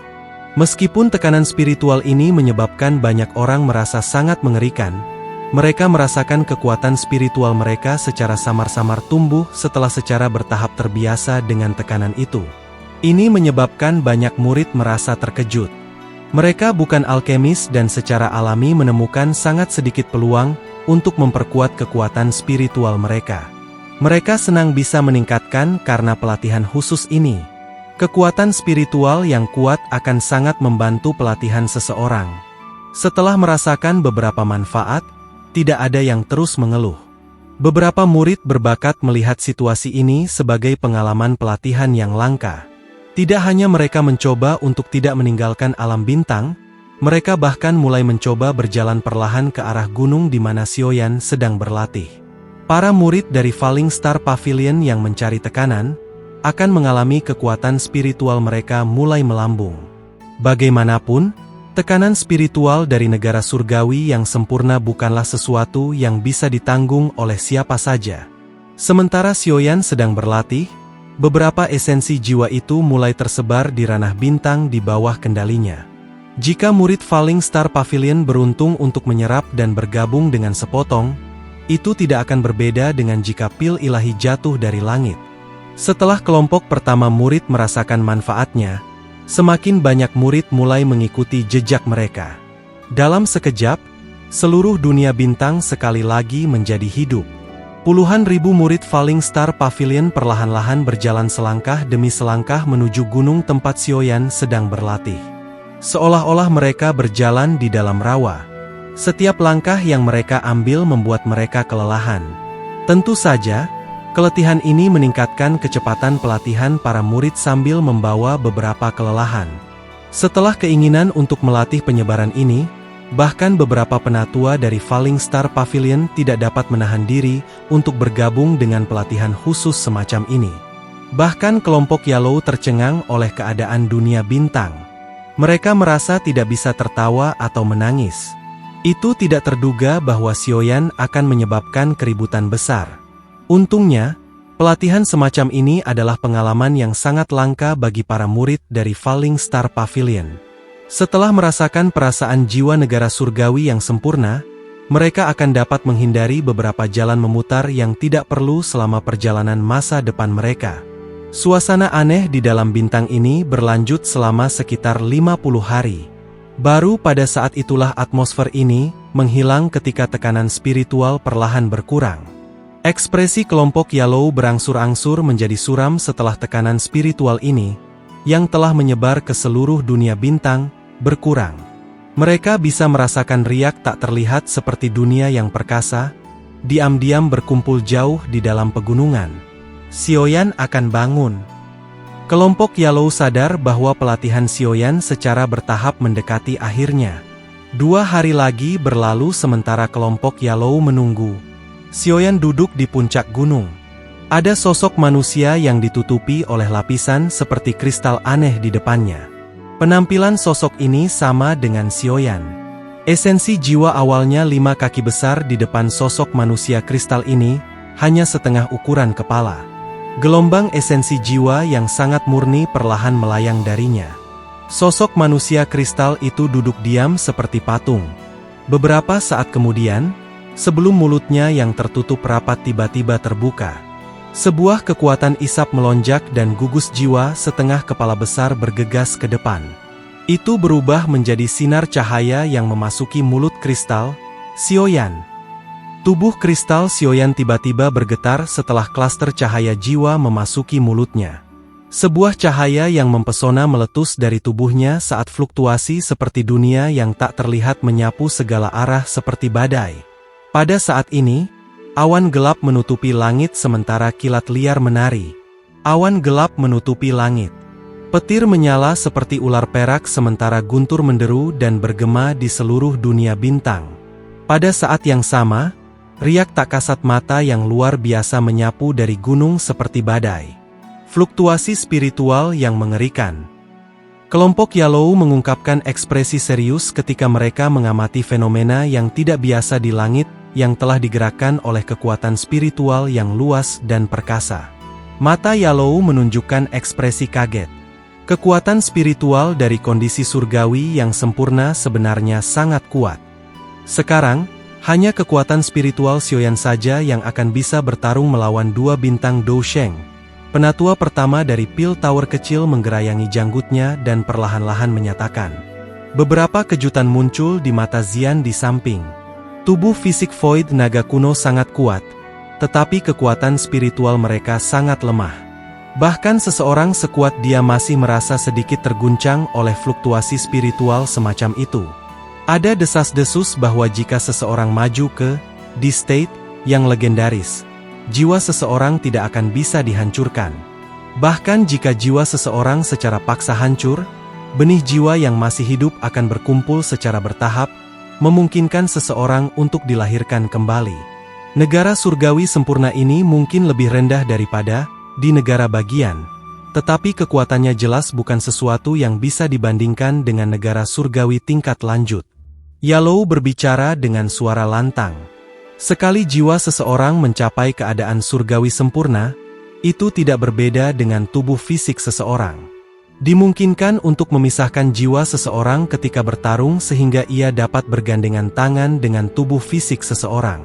Meskipun tekanan spiritual ini menyebabkan banyak orang merasa sangat mengerikan, mereka merasakan kekuatan spiritual mereka secara samar-samar tumbuh setelah secara bertahap terbiasa dengan tekanan itu. Ini menyebabkan banyak murid merasa terkejut. Mereka bukan alkemis dan secara alami menemukan sangat sedikit peluang untuk memperkuat kekuatan spiritual mereka. Mereka senang bisa meningkatkan karena pelatihan khusus ini. Kekuatan spiritual yang kuat akan sangat membantu pelatihan seseorang. Setelah merasakan beberapa manfaat, tidak ada yang terus mengeluh. Beberapa murid berbakat melihat situasi ini sebagai pengalaman pelatihan yang langka. Tidak hanya mereka mencoba untuk tidak meninggalkan alam bintang, mereka bahkan mulai mencoba berjalan perlahan ke arah gunung di mana Xiaoyan sedang berlatih. Para murid dari Falling Star Pavilion yang mencari tekanan, akan mengalami kekuatan spiritual mereka mulai melambung. Bagaimanapun, tekanan spiritual dari negara surgawi yang sempurna bukanlah sesuatu yang bisa ditanggung oleh siapa saja. Sementara Xiaoyan sedang berlatih, beberapa esensi jiwa itu mulai tersebar di ranah bintang di bawah kendalinya. Jika murid Falling Star Pavilion beruntung untuk menyerap dan bergabung dengan sepotong, itu tidak akan berbeda dengan jika pil ilahi jatuh dari langit. Setelah kelompok pertama murid merasakan manfaatnya, semakin banyak murid mulai mengikuti jejak mereka. Dalam sekejap, seluruh dunia bintang sekali lagi menjadi hidup. Puluhan ribu murid Falling Star Pavilion perlahan-lahan berjalan selangkah demi selangkah menuju gunung tempat Sioyan sedang berlatih. Seolah-olah mereka berjalan di dalam rawa. Setiap langkah yang mereka ambil membuat mereka kelelahan. Tentu saja, keletihan ini meningkatkan kecepatan pelatihan para murid sambil membawa beberapa kelelahan. Setelah keinginan untuk melatih penyebaran ini, bahkan beberapa penatua dari Falling Star Pavilion tidak dapat menahan diri untuk bergabung dengan pelatihan khusus semacam ini. Bahkan kelompok Yellow tercengang oleh keadaan dunia bintang. Mereka merasa tidak bisa tertawa atau menangis. Itu tidak terduga bahwa Sioyan akan menyebabkan keributan besar. Untungnya, pelatihan semacam ini adalah pengalaman yang sangat langka bagi para murid dari Falling Star Pavilion. Setelah merasakan perasaan jiwa negara surgawi yang sempurna, mereka akan dapat menghindari beberapa jalan memutar yang tidak perlu selama perjalanan masa depan mereka. Suasana aneh di dalam bintang ini berlanjut selama sekitar 50 hari. Baru pada saat itulah atmosfer ini menghilang ketika tekanan spiritual perlahan berkurang. Ekspresi kelompok Yellow berangsur-angsur menjadi suram setelah tekanan spiritual ini, yang telah menyebar ke seluruh dunia bintang, berkurang. Mereka bisa merasakan riak tak terlihat seperti dunia yang perkasa, diam-diam berkumpul jauh di dalam pegunungan. Sioyan akan bangun. Kelompok Yellow sadar bahwa pelatihan Sioyan secara bertahap mendekati akhirnya. 2 hari lagi berlalu sementara kelompok Yellow menunggu. Sioyan duduk di puncak gunung. Ada sosok manusia yang ditutupi oleh lapisan seperti kristal aneh di depannya. Penampilan sosok ini sama dengan Sioyan. Esensi jiwa awalnya 5 kaki besar di depan sosok manusia kristal ini, hanya setengah ukuran kepala. Gelombang esensi jiwa yang sangat murni perlahan melayang darinya. Sosok manusia kristal itu duduk diam seperti patung. Beberapa saat kemudian, sebelum mulutnya yang tertutup rapat tiba-tiba terbuka, sebuah kekuatan isap melonjak dan gugus jiwa setengah kepala besar bergegas ke depan. Itu berubah menjadi sinar cahaya yang memasuki mulut kristal, Sioyan. Tubuh kristal Sioyan tiba-tiba bergetar setelah klaster cahaya jiwa memasuki mulutnya. Sebuah cahaya yang mempesona meletus dari tubuhnya saat fluktuasi seperti dunia yang tak terlihat menyapu segala arah seperti badai. Pada saat ini, awan gelap menutupi langit sementara kilat liar menari. Awan gelap menutupi langit. Petir menyala seperti ular perak sementara guntur menderu dan bergema di seluruh dunia bintang. Pada saat yang sama, riak tak kasat mata yang luar biasa menyapu dari gunung seperti badai. Fluktuasi spiritual yang mengerikan. Kelompok Yellow mengungkapkan ekspresi serius ketika mereka mengamati fenomena yang tidak biasa di langit yang telah digerakkan oleh kekuatan spiritual yang luas dan perkasa. Mata Yellow menunjukkan ekspresi kaget. Kekuatan spiritual dari kondisi surgawi yang sempurna sebenarnya sangat kuat. Sekarang, hanya kekuatan spiritual Sioyan saja yang akan bisa bertarung melawan 2 bintang Dou Sheng. Penatua pertama dari Pil Tower kecil menggerayangi janggutnya dan perlahan-lahan menyatakan. Beberapa kejutan muncul di mata Xian di samping. Tubuh fisik Void naga kuno sangat kuat, tetapi kekuatan spiritual mereka sangat lemah. Bahkan seseorang sekuat dia masih merasa sedikit terguncang oleh fluktuasi spiritual semacam itu. Ada desas-desus bahwa jika seseorang maju ke The State yang legendaris, jiwa seseorang tidak akan bisa dihancurkan. Bahkan jika jiwa seseorang secara paksa hancur, benih jiwa yang masih hidup akan berkumpul secara bertahap, memungkinkan seseorang untuk dilahirkan kembali. Negara surgawi sempurna ini mungkin lebih rendah daripada di negara bagian, tetapi kekuatannya jelas bukan sesuatu yang bisa dibandingkan dengan negara surgawi tingkat lanjut. Yellow berbicara dengan suara lantang. Sekali jiwa seseorang mencapai keadaan surgawi sempurna, itu tidak berbeda dengan tubuh fisik seseorang. Dimungkinkan untuk memisahkan jiwa seseorang ketika bertarung sehingga ia dapat bergandengan tangan dengan tubuh fisik seseorang.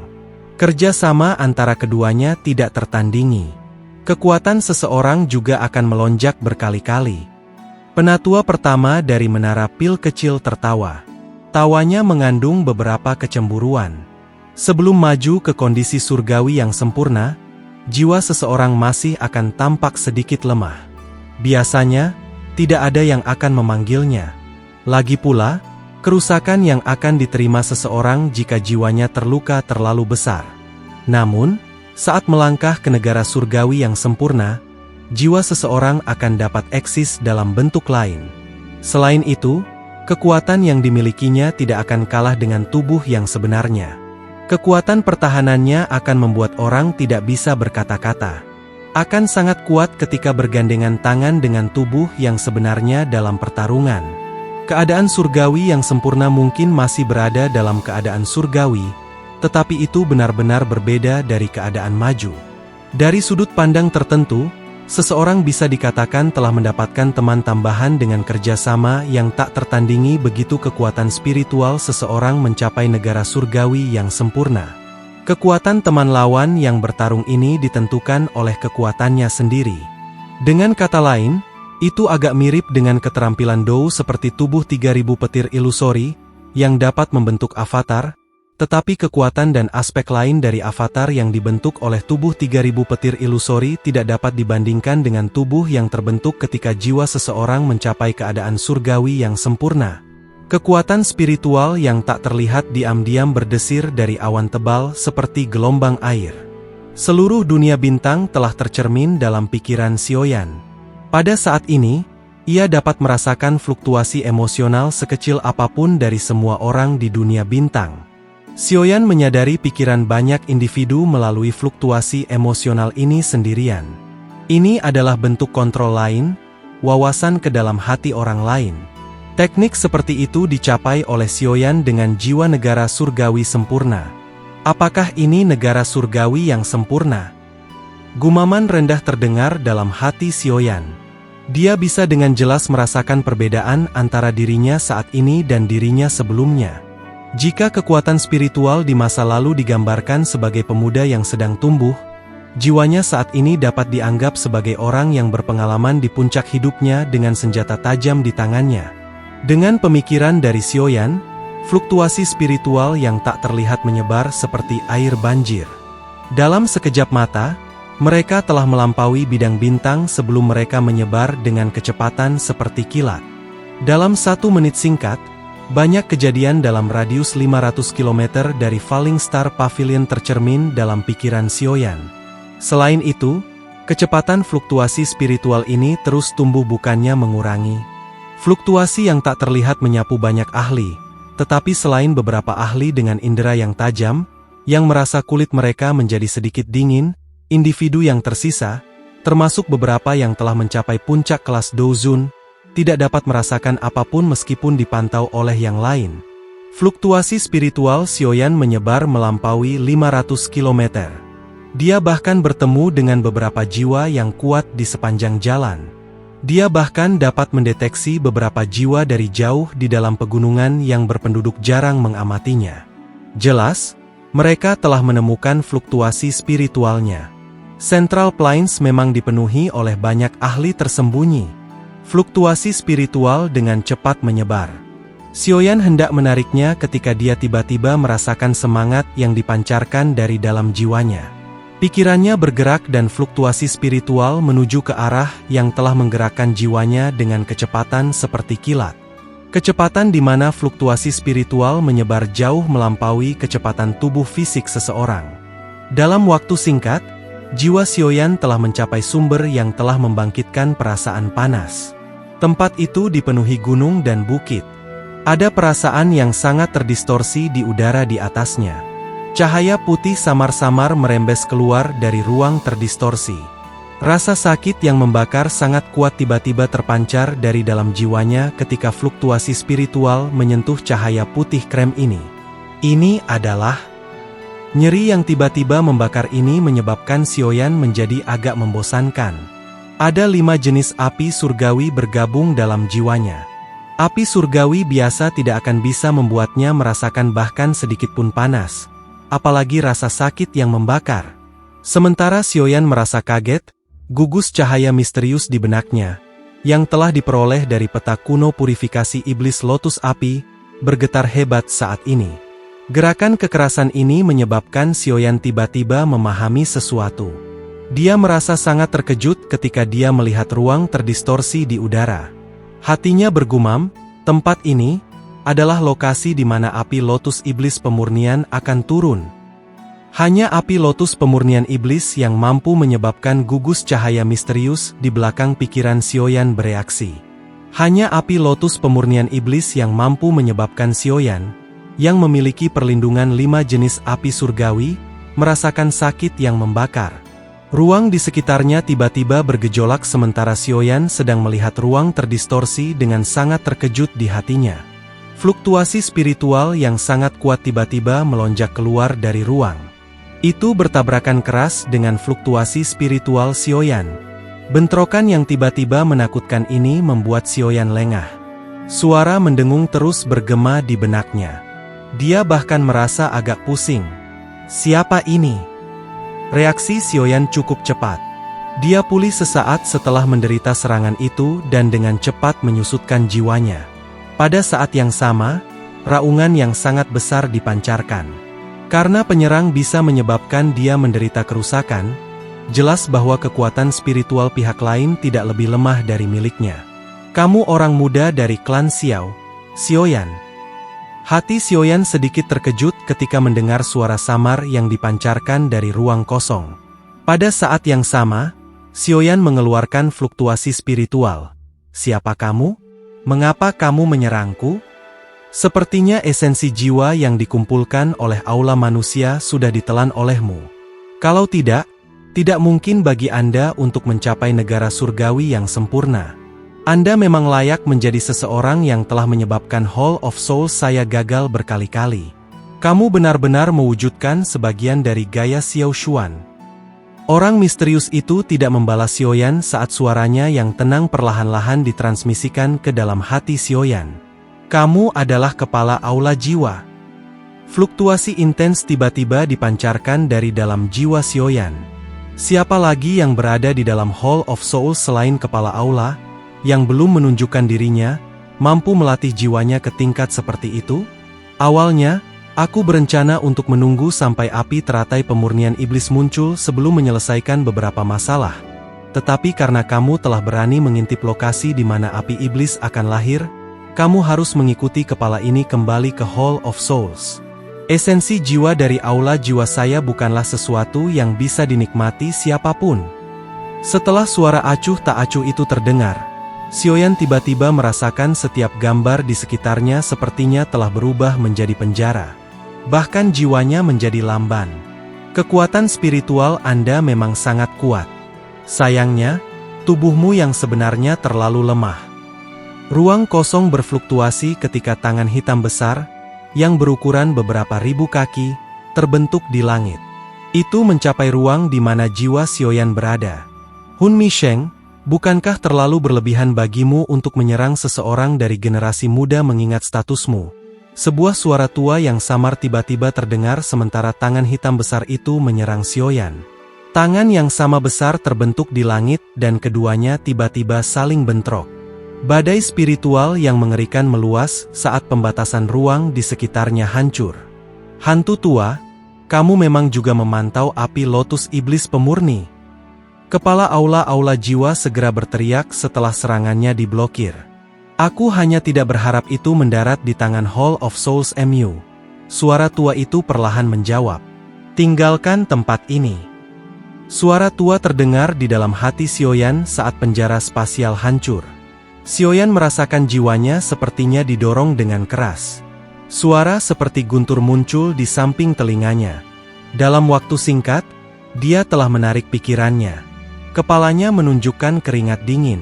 Kerjasama antara keduanya tidak tertandingi. Kekuatan seseorang juga akan melonjak berkali-kali. Penatua pertama dari menara Pil kecil tertawa. Tawanya mengandung beberapa kecemburuan. Sebelum maju ke kondisi surgawi yang sempurna, jiwa seseorang masih akan tampak sedikit lemah. Biasanya, tidak ada yang akan memanggilnya. Lagi pula, kerusakan yang akan diterima seseorang jika jiwanya terluka terlalu besar. Namun, saat melangkah ke negara surgawi yang sempurna, jiwa seseorang akan dapat eksis dalam bentuk lain. Selain itu, kekuatan yang dimilikinya tidak akan kalah dengan tubuh yang sebenarnya. Kekuatan pertahanannya akan membuat orang tidak bisa berkata-kata. Akan sangat kuat ketika bergandengan tangan dengan tubuh yang sebenarnya dalam pertarungan. Keadaan surgawi yang sempurna mungkin masih berada dalam keadaan surgawi, tetapi itu benar-benar berbeda dari keadaan maju. Dari sudut pandang tertentu, seseorang bisa dikatakan telah mendapatkan teman tambahan dengan kerjasama yang tak tertandingi begitu kekuatan spiritual seseorang mencapai negara surgawi yang sempurna. Kekuatan teman lawan yang bertarung ini ditentukan oleh kekuatannya sendiri. Dengan kata lain, itu agak mirip dengan keterampilan Dou seperti tubuh 3000 petir ilusori, yang dapat membentuk avatar, tetapi kekuatan dan aspek lain dari avatar yang dibentuk oleh tubuh 3000 petir ilusori tidak dapat dibandingkan dengan tubuh yang terbentuk ketika jiwa seseorang mencapai keadaan surgawi yang sempurna. Kekuatan spiritual yang tak terlihat diam-diam berdesir dari awan tebal seperti gelombang air. Seluruh dunia bintang telah tercermin dalam pikiran Xiaoyan. Pada saat ini, ia dapat merasakan fluktuasi emosional sekecil apapun dari semua orang di dunia bintang. Xiaoyan menyadari pikiran banyak individu melalui fluktuasi emosional ini sendirian. Ini adalah bentuk kontrol lain, wawasan ke dalam hati orang lain. Teknik seperti itu dicapai oleh Xiaoyan dengan jiwa negara surgawi sempurna. Apakah ini negara surgawi yang sempurna? Gumaman rendah terdengar dalam hati Xiaoyan. Dia bisa dengan jelas merasakan perbedaan antara dirinya saat ini dan dirinya sebelumnya. Jika kekuatan spiritual di masa lalu digambarkan sebagai pemuda yang sedang tumbuh, jiwanya saat ini dapat dianggap sebagai orang yang berpengalaman di puncak hidupnya dengan senjata tajam di tangannya. Dengan pemikiran dari Xiaoyan, fluktuasi spiritual yang tak terlihat menyebar seperti air banjir. Dalam sekejap mata, mereka telah melampaui bidang bintang sebelum mereka menyebar dengan kecepatan seperti kilat. Dalam 1 menit singkat, banyak kejadian dalam radius 500 km dari Falling Star Pavilion tercermin dalam pikiran Xiaoyan. Selain itu, kecepatan fluktuasi spiritual ini terus tumbuh bukannya mengurangi. Fluktuasi yang tak terlihat menyapu banyak ahli, tetapi selain beberapa ahli dengan indera yang tajam, yang merasa kulit mereka menjadi sedikit dingin, individu yang tersisa, termasuk beberapa yang telah mencapai puncak kelas Douzun, tidak dapat merasakan apapun meskipun dipantau oleh yang lain. Fluktuasi spiritual Xiaoyan menyebar melampaui 500 km. Dia bahkan bertemu dengan beberapa jiwa yang kuat di sepanjang jalan. Dia bahkan dapat mendeteksi beberapa jiwa dari jauh di dalam pegunungan yang berpenduduk jarang mengamatinya. Jelas, mereka telah menemukan fluktuasi spiritualnya. Central Plains memang dipenuhi oleh banyak ahli tersembunyi. Fluktuasi spiritual dengan cepat menyebar. Xiaoyan hendak menariknya ketika dia tiba-tiba merasakan semangat yang dipancarkan dari dalam jiwanya. Pikirannya bergerak dan fluktuasi spiritual menuju ke arah yang telah menggerakkan jiwanya dengan kecepatan seperti kilat. Kecepatan di mana fluktuasi spiritual menyebar jauh melampaui kecepatan tubuh fisik seseorang. Dalam waktu singkat, jiwa Xiaoyan telah mencapai sumber yang telah membangkitkan perasaan panas. Tempat itu dipenuhi gunung dan bukit. Ada perasaan yang sangat terdistorsi di udara di atasnya. Cahaya putih samar-samar merembes keluar dari ruang terdistorsi. Rasa sakit yang membakar sangat kuat tiba-tiba terpancar dari dalam jiwanya ketika fluktuasi spiritual menyentuh cahaya putih krem ini. Ini adalah nyeri yang tiba-tiba membakar ini menyebabkan Xiaoyan menjadi agak membosankan. Ada 5 jenis api surgawi bergabung dalam jiwanya. Api surgawi biasa tidak akan bisa membuatnya merasakan bahkan sedikit pun panas, apalagi rasa sakit yang membakar. Sementara Xiaoyan merasa kaget, gugus cahaya misterius di benaknya, yang telah diperoleh dari peta kuno purifikasi iblis lotus api, bergetar hebat saat ini. Gerakan kekerasan ini menyebabkan Xiaoyan tiba-tiba memahami sesuatu. Dia merasa sangat terkejut ketika dia melihat ruang terdistorsi di udara. Hatinya bergumam, tempat ini adalah lokasi di mana api lotus iblis pemurnian akan turun. Hanya api lotus pemurnian iblis yang mampu menyebabkan gugus cahaya misterius di belakang pikiran Xiaoyan bereaksi. Hanya api lotus pemurnian iblis yang mampu menyebabkan Xiaoyan, yang memiliki perlindungan 5 jenis api surgawi, merasakan sakit yang membakar. Ruang di sekitarnya tiba-tiba bergejolak sementara Xiaoyan sedang melihat ruang terdistorsi dengan sangat terkejut di hatinya. Fluktuasi spiritual yang sangat kuat tiba-tiba melonjak keluar dari ruang. Itu bertabrakan keras dengan fluktuasi spiritual Xiaoyan. Bentrokan yang tiba-tiba menakutkan ini membuat Xiaoyan lengah. Suara mendengung terus bergema di benaknya. Dia bahkan merasa agak pusing. Siapa ini? Reaksi Xiaoyan cukup cepat. Dia pulih sesaat setelah menderita serangan itu dan dengan cepat menyusutkan jiwanya. Pada saat yang sama, raungan yang sangat besar dipancarkan. Karena penyerang bisa menyebabkan dia menderita kerusakan, jelas bahwa kekuatan spiritual pihak lain tidak lebih lemah dari miliknya. Kamu orang muda dari klan Xiao, Xiaoyan. Hati Xiaoyan sedikit terkejut ketika mendengar suara samar yang dipancarkan dari ruang kosong. Pada saat yang sama, Xiaoyan mengeluarkan fluktuasi spiritual. Siapa kamu? Mengapa kamu menyerangku? Sepertinya esensi jiwa yang dikumpulkan oleh aula manusia sudah ditelan olehmu. Kalau tidak mungkin bagi Anda untuk mencapai negara surgawi yang sempurna. Anda memang layak menjadi seseorang yang telah menyebabkan Hall of Souls saya gagal berkali-kali. Kamu benar-benar mewujudkan sebagian dari gaya Xiao Xuan. Orang misterius itu tidak membalas Xiaoyan saat suaranya yang tenang perlahan-lahan ditransmisikan ke dalam hati Xiaoyan. Kamu adalah kepala aula jiwa. Fluktuasi intens tiba-tiba dipancarkan dari dalam jiwa Xiaoyan. Siapa lagi yang berada di dalam Hall of Souls selain kepala aula, yang belum menunjukkan dirinya, mampu melatih jiwanya ke tingkat seperti itu? Awalnya, aku berencana untuk menunggu sampai api teratai pemurnian iblis muncul sebelum menyelesaikan beberapa masalah. Tetapi karena kamu telah berani mengintip lokasi di mana api iblis akan lahir, kamu harus mengikuti kepala ini kembali ke Hall of Souls. Esensi jiwa dari aula jiwa saya bukanlah sesuatu yang bisa dinikmati siapapun. Setelah suara acuh tak acuh itu terdengar, Xiaoyan tiba-tiba merasakan setiap gambar di sekitarnya sepertinya telah berubah menjadi penjara. Bahkan jiwanya menjadi lamban. Kekuatan spiritual Anda memang sangat kuat. Sayangnya, tubuhmu yang sebenarnya terlalu lemah. Ruang kosong berfluktuasi ketika tangan hitam besar, yang berukuran beberapa ribu kaki, terbentuk di langit. Itu mencapai ruang di mana jiwa Xiaoyan berada. Hun Misheng, bukankah terlalu berlebihan bagimu untuk menyerang seseorang dari generasi muda mengingat statusmu? Sebuah suara tua yang samar tiba-tiba terdengar sementara tangan hitam besar itu menyerang Xiaoyan. Tangan yang sama besar terbentuk di langit dan keduanya tiba-tiba saling bentrok. Badai spiritual yang mengerikan meluas saat pembatasan ruang di sekitarnya hancur. Hantu tua, kamu memang juga memantau api lotus iblis pemurni. Kepala aula jiwa segera berteriak setelah serangannya diblokir. Aku hanya tidak berharap itu mendarat di tangan Hall of Souls MU. Suara tua itu perlahan menjawab. Tinggalkan tempat ini. Suara tua terdengar di dalam hati Xiaoyan saat penjara spasial hancur. Xiaoyan merasakan jiwanya sepertinya didorong dengan keras. Suara seperti guntur muncul di samping telinganya. Dalam waktu singkat, dia telah menarik pikirannya. Kepalanya menunjukkan keringat dingin.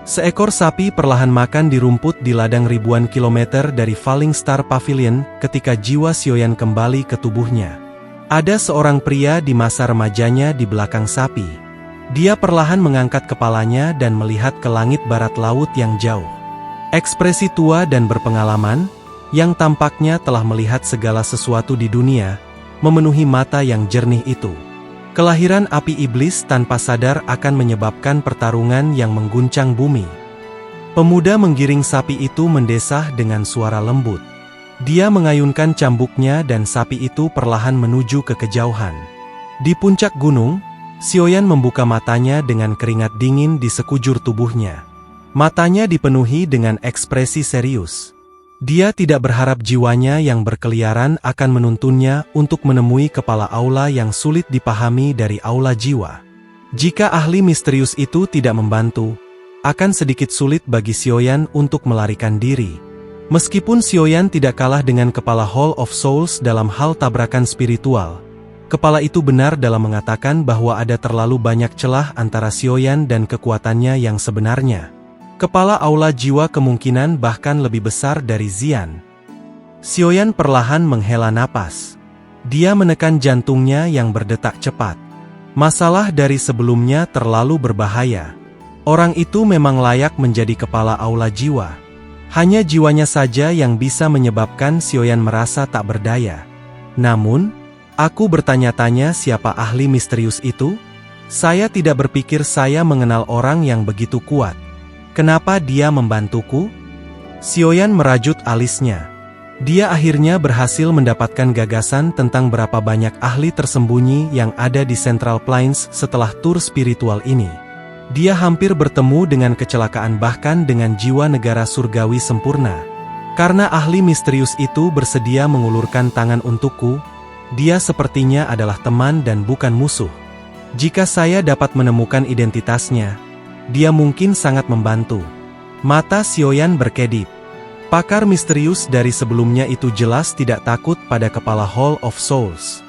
Seekor sapi perlahan makan di rumput di ladang ribuan kilometer dari Falling Star Pavilion ketika jiwa Xiaoyan kembali ke tubuhnya. Ada seorang pria di masa remajanya di belakang sapi. Dia perlahan mengangkat kepalanya dan melihat ke langit barat laut yang jauh. Ekspresi tua dan berpengalaman, yang tampaknya telah melihat segala sesuatu di dunia, memenuhi mata yang jernih itu. Kelahiran api iblis tanpa sadar akan menyebabkan pertarungan yang mengguncang bumi. Pemuda menggiring sapi itu mendesah dengan suara lembut. Dia mengayunkan cambuknya dan sapi itu perlahan menuju ke kejauhan. Di puncak gunung, Xiaoyan membuka matanya dengan keringat dingin di sekujur tubuhnya. Matanya dipenuhi dengan ekspresi serius. Dia tidak berharap jiwanya yang berkeliaran akan menuntunnya untuk menemui kepala aula yang sulit dipahami dari aula jiwa. Jika ahli misterius itu tidak membantu, akan sedikit sulit bagi Xiaoyan untuk melarikan diri. Meskipun Xiaoyan tidak kalah dengan kepala Hall of Souls dalam hal tabrakan spiritual, kepala itu benar dalam mengatakan bahwa ada terlalu banyak celah antara Xiaoyan dan kekuatannya yang sebenarnya. Kepala aula jiwa kemungkinan bahkan lebih besar dari Xian. Xiaoyan perlahan menghela napas. Dia menekan jantungnya yang berdetak cepat. Masalah dari sebelumnya terlalu berbahaya. Orang itu memang layak menjadi kepala aula jiwa. Hanya jiwanya saja yang bisa menyebabkan Xiaoyan merasa tak berdaya. Namun, aku bertanya-tanya siapa ahli misterius itu? Saya tidak berpikir saya mengenal orang yang begitu kuat. Kenapa dia membantuku? Xiaoyan merajut alisnya. Dia akhirnya berhasil mendapatkan gagasan tentang berapa banyak ahli tersembunyi yang ada di Central Plains setelah tur spiritual ini. Dia hampir bertemu dengan kecelakaan bahkan dengan jiwa negara surgawi sempurna. Karena ahli misterius itu bersedia mengulurkan tangan untukku, dia sepertinya adalah teman dan bukan musuh. Jika saya dapat menemukan identitasnya, dia mungkin sangat membantu. Mata Xiaoyan berkedip. Pakar misterius dari sebelumnya itu jelas tidak takut pada kepala Hall of Souls.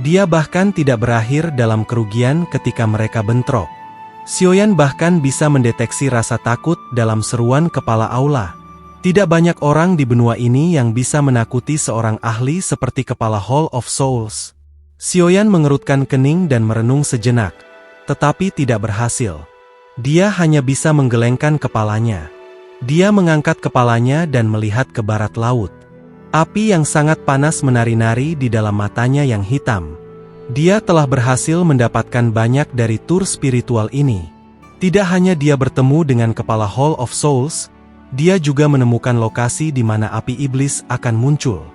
Dia bahkan tidak berakhir dalam kerugian ketika mereka bentrok. Xiaoyan bahkan bisa mendeteksi rasa takut dalam seruan kepala aula. Tidak banyak orang di benua ini yang bisa menakuti seorang ahli seperti kepala Hall of Souls. Xiaoyan mengerutkan kening dan merenung sejenak, tetapi tidak berhasil. Dia hanya bisa menggelengkan kepalanya. Dia mengangkat kepalanya dan melihat ke barat laut. Api yang sangat panas menari-nari di dalam matanya yang hitam. Dia telah berhasil mendapatkan banyak dari tur spiritual ini. Tidak hanya dia bertemu dengan kepala Hall of Souls, dia juga menemukan lokasi di mana api iblis akan muncul.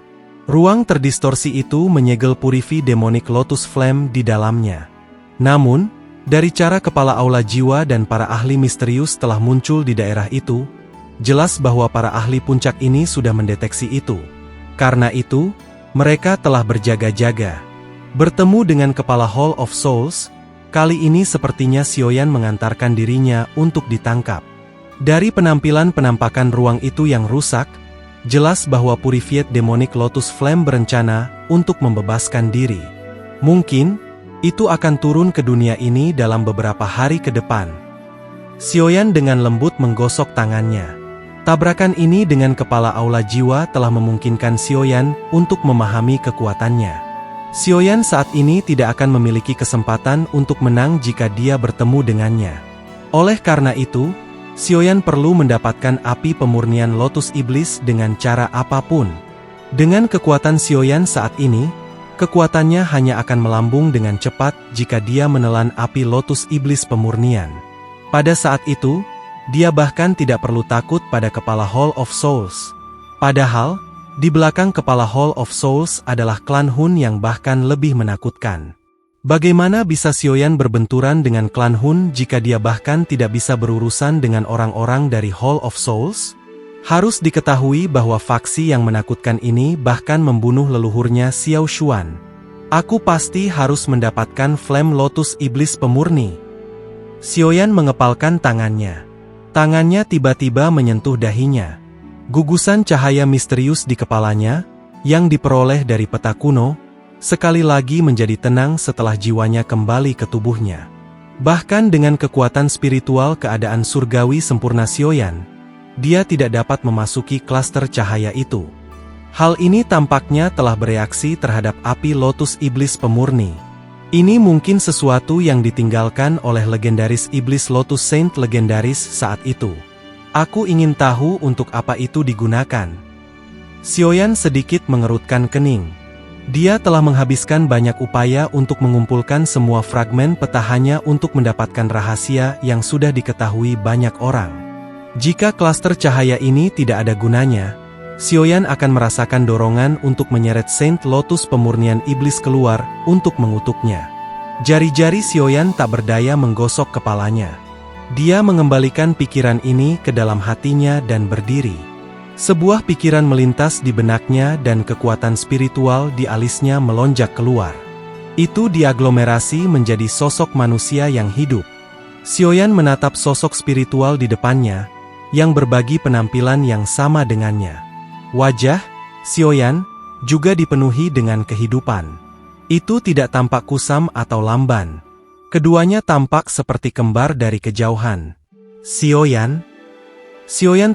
Ruang terdistorsi itu menyegel purifi demonic Lotus Flame di dalamnya. Namun, dari cara kepala aula jiwa dan para ahli misterius telah muncul di daerah itu, jelas bahwa para ahli puncak ini sudah mendeteksi itu. Karena itu, mereka telah berjaga-jaga. Bertemu dengan kepala Hall of Souls, kali ini sepertinya Xiaoyan mengantarkan dirinya untuk ditangkap. Dari penampakan ruang itu yang rusak, jelas bahwa Purified Demonic Lotus Flame berencana untuk membebaskan diri. Mungkin, itu akan turun ke dunia ini dalam beberapa hari ke depan. Xiaoyan dengan lembut menggosok tangannya. Tabrakan ini dengan kepala aula jiwa telah memungkinkan Xiaoyan untuk memahami kekuatannya. Xiaoyan saat ini tidak akan memiliki kesempatan untuk menang jika dia bertemu dengannya. Oleh karena itu, Xiaoyan perlu mendapatkan api pemurnian Lotus Iblis dengan cara apapun. Dengan kekuatan Xiaoyan saat ini, kekuatannya hanya akan melambung dengan cepat jika dia menelan api Lotus Iblis pemurnian. Pada saat itu, dia bahkan tidak perlu takut pada kepala Hall of Souls. Padahal, di belakang kepala Hall of Souls adalah klan Hun yang bahkan lebih menakutkan. Bagaimana bisa Xiaoyan berbenturan dengan klan Hun jika dia bahkan tidak bisa berurusan dengan orang-orang dari Hall of Souls? Harus diketahui bahwa faksi yang menakutkan ini bahkan membunuh leluhurnya Xiao Xuan. Aku pasti harus mendapatkan Flame Lotus Iblis pemurni. Xiaoyan mengepalkan tangannya. Tangannya tiba-tiba menyentuh dahinya. Gugusan cahaya misterius di kepalanya, yang diperoleh dari peta kuno, sekali lagi menjadi tenang setelah jiwanya kembali ke tubuhnya. Bahkan dengan kekuatan spiritual keadaan surgawi sempurna Xiaoyan, dia tidak dapat memasuki klaster cahaya itu. Hal ini tampaknya telah bereaksi terhadap api Lotus Iblis pemurni. Ini mungkin sesuatu yang ditinggalkan oleh legendaris Iblis Lotus Saint legendaris saat itu. Aku ingin tahu untuk apa itu digunakan. Xiaoyan sedikit mengerutkan kening. Dia telah menghabiskan banyak upaya untuk mengumpulkan semua fragmen peta hanya untuk mendapatkan rahasia yang sudah diketahui banyak orang. Jika klaster cahaya ini tidak ada gunanya, Xiaoyan akan merasakan dorongan untuk menyeret Saint Lotus pemurnian iblis keluar untuk mengutuknya. Jari-jari Xiaoyan tak berdaya menggosok kepalanya. Dia mengembalikan pikiran ini ke dalam hatinya dan berdiri. Sebuah pikiran melintas di benaknya dan kekuatan spiritual di alisnya melonjak keluar. Itu diaglomerasi menjadi sosok manusia yang hidup. Xiaoyan menatap sosok spiritual di depannya, yang berbagi penampilan yang sama dengannya. Wajah Xiaoyan juga dipenuhi dengan kehidupan. Itu tidak tampak kusam atau lamban. Keduanya tampak seperti kembar dari kejauhan. Xiaoyan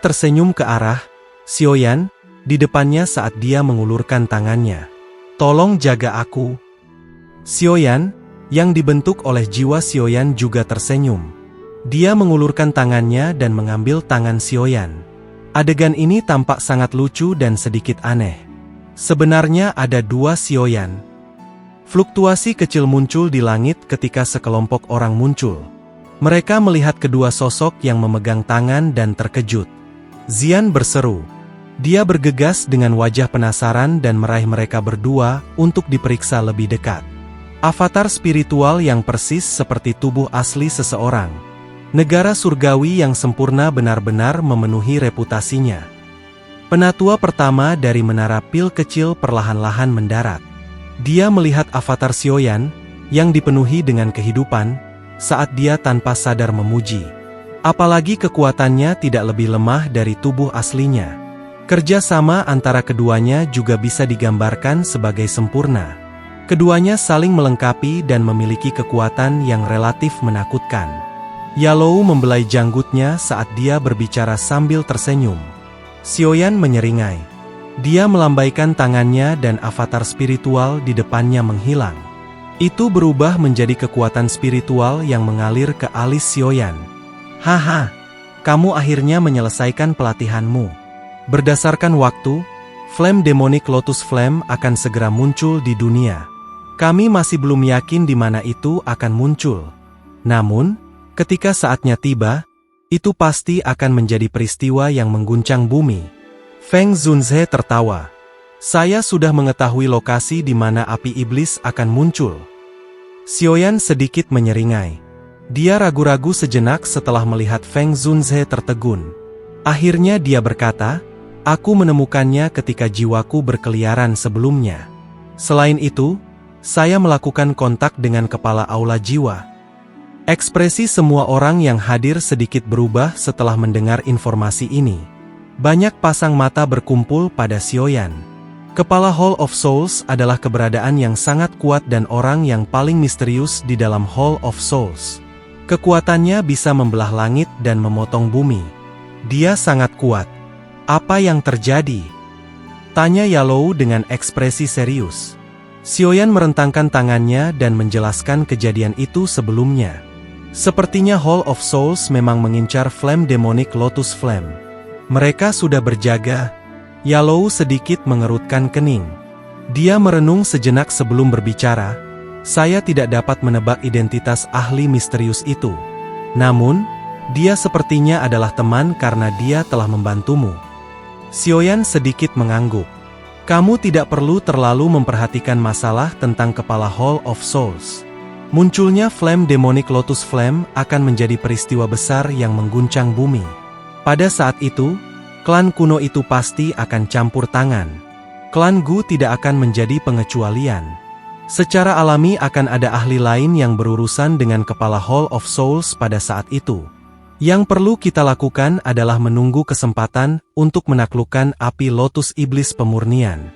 tersenyum ke arah Xiaoyan di depannya saat dia mengulurkan tangannya. Tolong jaga aku. Xiaoyan, yang dibentuk oleh jiwa Xiaoyan juga tersenyum. Dia mengulurkan tangannya dan mengambil tangan Xiaoyan. Adegan ini tampak sangat lucu dan sedikit aneh. Sebenarnya ada dua Xiaoyan. Fluktuasi kecil muncul di langit ketika sekelompok orang muncul. Mereka melihat kedua sosok yang memegang tangan dan terkejut. Xian berseru. Dia bergegas dengan wajah penasaran dan meraih mereka berdua untuk diperiksa lebih dekat. Avatar spiritual yang persis seperti tubuh asli seseorang. Negara surgawi yang sempurna benar-benar memenuhi reputasinya. Penatua pertama dari menara pil kecil perlahan-lahan mendarat. Dia melihat avatar Xiaoyan, yang dipenuhi dengan kehidupan, saat dia tanpa sadar memuji. Apalagi kekuatannya tidak lebih lemah dari tubuh aslinya. Kerjasama antara keduanya juga bisa digambarkan sebagai sempurna. Keduanya saling melengkapi dan memiliki kekuatan yang relatif menakutkan. Yalou membelai janggutnya saat dia berbicara sambil tersenyum. Xiaoyan menyeringai. Dia melambaikan tangannya dan avatar spiritual di depannya menghilang. Itu berubah menjadi kekuatan spiritual yang mengalir ke alis Xiaoyan. Haha, kamu akhirnya menyelesaikan pelatihanmu. Berdasarkan waktu, Flame Demonic Lotus Flame akan segera muncul di dunia. Kami masih belum yakin di mana itu akan muncul. Namun, ketika saatnya tiba, itu pasti akan menjadi peristiwa yang mengguncang bumi. Feng Zunze tertawa. Saya sudah mengetahui lokasi di mana api iblis akan muncul. Xiaoyan sedikit menyeringai. Dia ragu-ragu sejenak setelah melihat Feng Zunze tertegun. Akhirnya dia berkata, aku menemukannya ketika jiwaku berkeliaran sebelumnya. Selain itu, saya melakukan kontak dengan kepala aula jiwa. Ekspresi semua orang yang hadir sedikit berubah setelah mendengar informasi ini. Banyak pasang mata berkumpul pada Xiaoyan. Kepala Hall of Souls adalah keberadaan yang sangat kuat dan orang yang paling misterius di dalam Hall of Souls. Kekuatannya bisa membelah langit dan memotong bumi. Dia sangat kuat. Apa yang terjadi? Tanya Yalou dengan ekspresi serius. Xiaoyan merentangkan tangannya dan menjelaskan kejadian itu sebelumnya. Sepertinya Hall of Souls memang mengincar Flame Demonic Lotus Flame. Mereka sudah berjaga. Yalou sedikit mengerutkan kening. Dia merenung sejenak sebelum berbicara. Saya tidak dapat menebak identitas ahli misterius itu. Namun, dia sepertinya adalah teman karena dia telah membantumu. Xiaoyan sedikit mengangguk. Kamu tidak perlu terlalu memperhatikan masalah tentang kepala Hall of Souls. Munculnya Flame Demonic Lotus Flame akan menjadi peristiwa besar yang mengguncang bumi. Pada saat itu, klan kuno itu pasti akan campur tangan. Klan Gu tidak akan menjadi pengecualian. Secara alami akan ada ahli lain yang berurusan dengan kepala Hall of Souls pada saat itu. Yang perlu kita lakukan adalah menunggu kesempatan untuk menaklukkan api Lotus Iblis Pemurnian.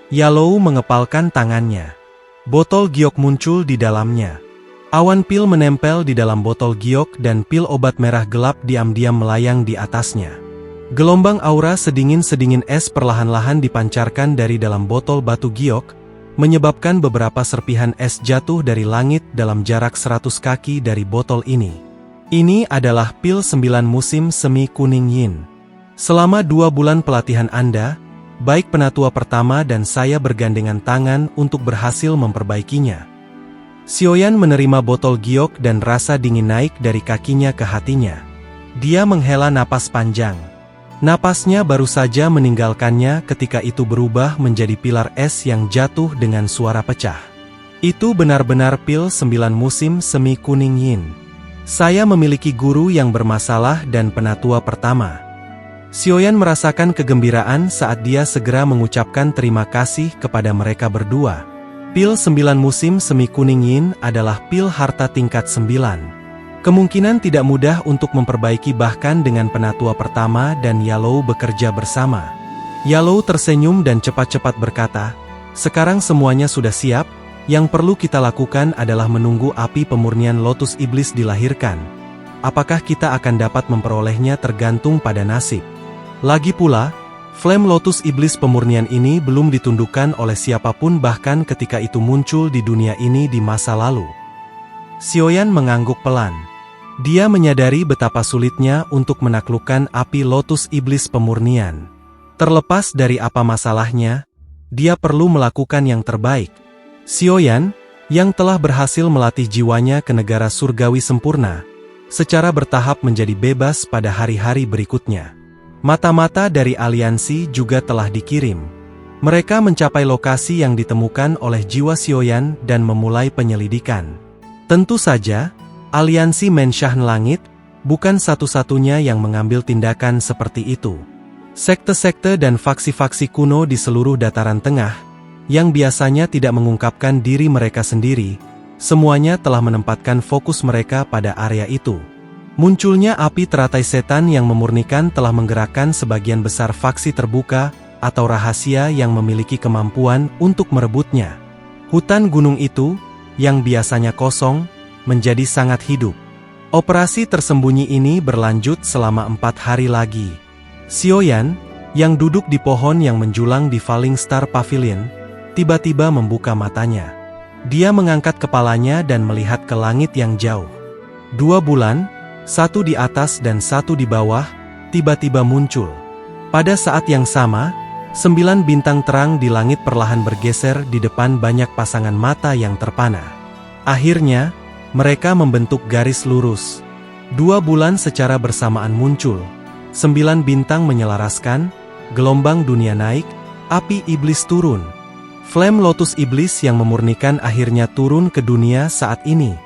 Yalou mengepalkan tangannya. Botol giok muncul di dalamnya. Awan pil menempel di dalam botol giok dan pil obat merah gelap diam-diam melayang di atasnya. Gelombang aura sedingin-sedingin es perlahan-lahan dipancarkan dari dalam botol batu giok, menyebabkan beberapa serpihan es jatuh dari langit dalam jarak 100 kaki dari botol ini. Ini adalah pil 9 musim semi kuning yin. Selama 2 bulan pelatihan Anda, baik penatua pertama dan saya bergandengan tangan untuk berhasil memperbaikinya. Xiaoyan menerima botol giok dan rasa dingin naik dari kakinya ke hatinya. Dia menghela napas panjang. Napasnya baru saja meninggalkannya ketika itu berubah menjadi pilar es yang jatuh dengan suara pecah. Itu benar-benar pil 9 musim semi kuning yin. Saya memiliki guru yang bermasalah dan penatua pertama. Xiaoyan merasakan kegembiraan saat dia segera mengucapkan terima kasih kepada mereka berdua. Pil 9 musim semi kuning yin adalah pil harta tingkat 9. Kemungkinan tidak mudah untuk memperbaiki bahkan dengan penatua pertama dan Yalou bekerja bersama. Yalou tersenyum dan cepat-cepat berkata, "Sekarang semuanya sudah siap, yang perlu kita lakukan adalah menunggu api pemurnian Lotus Iblis dilahirkan. Apakah kita akan dapat memperolehnya tergantung pada nasib. Lagi pula, flame Lotus Iblis pemurnian ini belum ditundukkan oleh siapapun bahkan ketika itu muncul di dunia ini di masa lalu." Xiaoyan mengangguk pelan. Dia menyadari betapa sulitnya untuk menaklukkan api Lotus Iblis pemurnian. Terlepas dari apa masalahnya, dia perlu melakukan yang terbaik. Xiaoyan, yang telah berhasil melatih jiwanya ke negara surgawi sempurna, secara bertahap menjadi bebas pada hari-hari berikutnya. Mata-mata dari aliansi juga telah dikirim. Mereka mencapai lokasi yang ditemukan oleh jiwa Xiaoyan dan memulai penyelidikan. Tentu saja, aliansi Menshah Langit bukan satu-satunya yang mengambil tindakan seperti itu. Sekte-sekte dan faksi-faksi kuno di seluruh dataran tengah, yang biasanya tidak mengungkapkan diri mereka sendiri, semuanya telah menempatkan fokus mereka pada area itu. Munculnya api teratai setan yang memurnikan telah menggerakkan sebagian besar faksi terbuka atau rahasia yang memiliki kemampuan untuk merebutnya. Hutan gunung itu, yang biasanya kosong, menjadi sangat hidup. Operasi tersembunyi ini berlanjut selama 4 hari lagi. Xiaoyan, yang duduk di pohon yang menjulang di Falling Star Pavilion, tiba-tiba membuka matanya. Dia mengangkat kepalanya dan melihat ke langit yang jauh. 2 bulan, satu di atas dan satu di bawah, tiba-tiba muncul. Pada saat yang sama, 9 bintang terang di langit perlahan bergeser di depan banyak pasangan mata yang terpana. Akhirnya, mereka membentuk garis lurus. 2 bulan secara bersamaan muncul. 9 bintang menyelaraskan, gelombang dunia naik, api iblis turun. Flame Lotus Iblis yang memurnikan akhirnya turun ke dunia saat ini.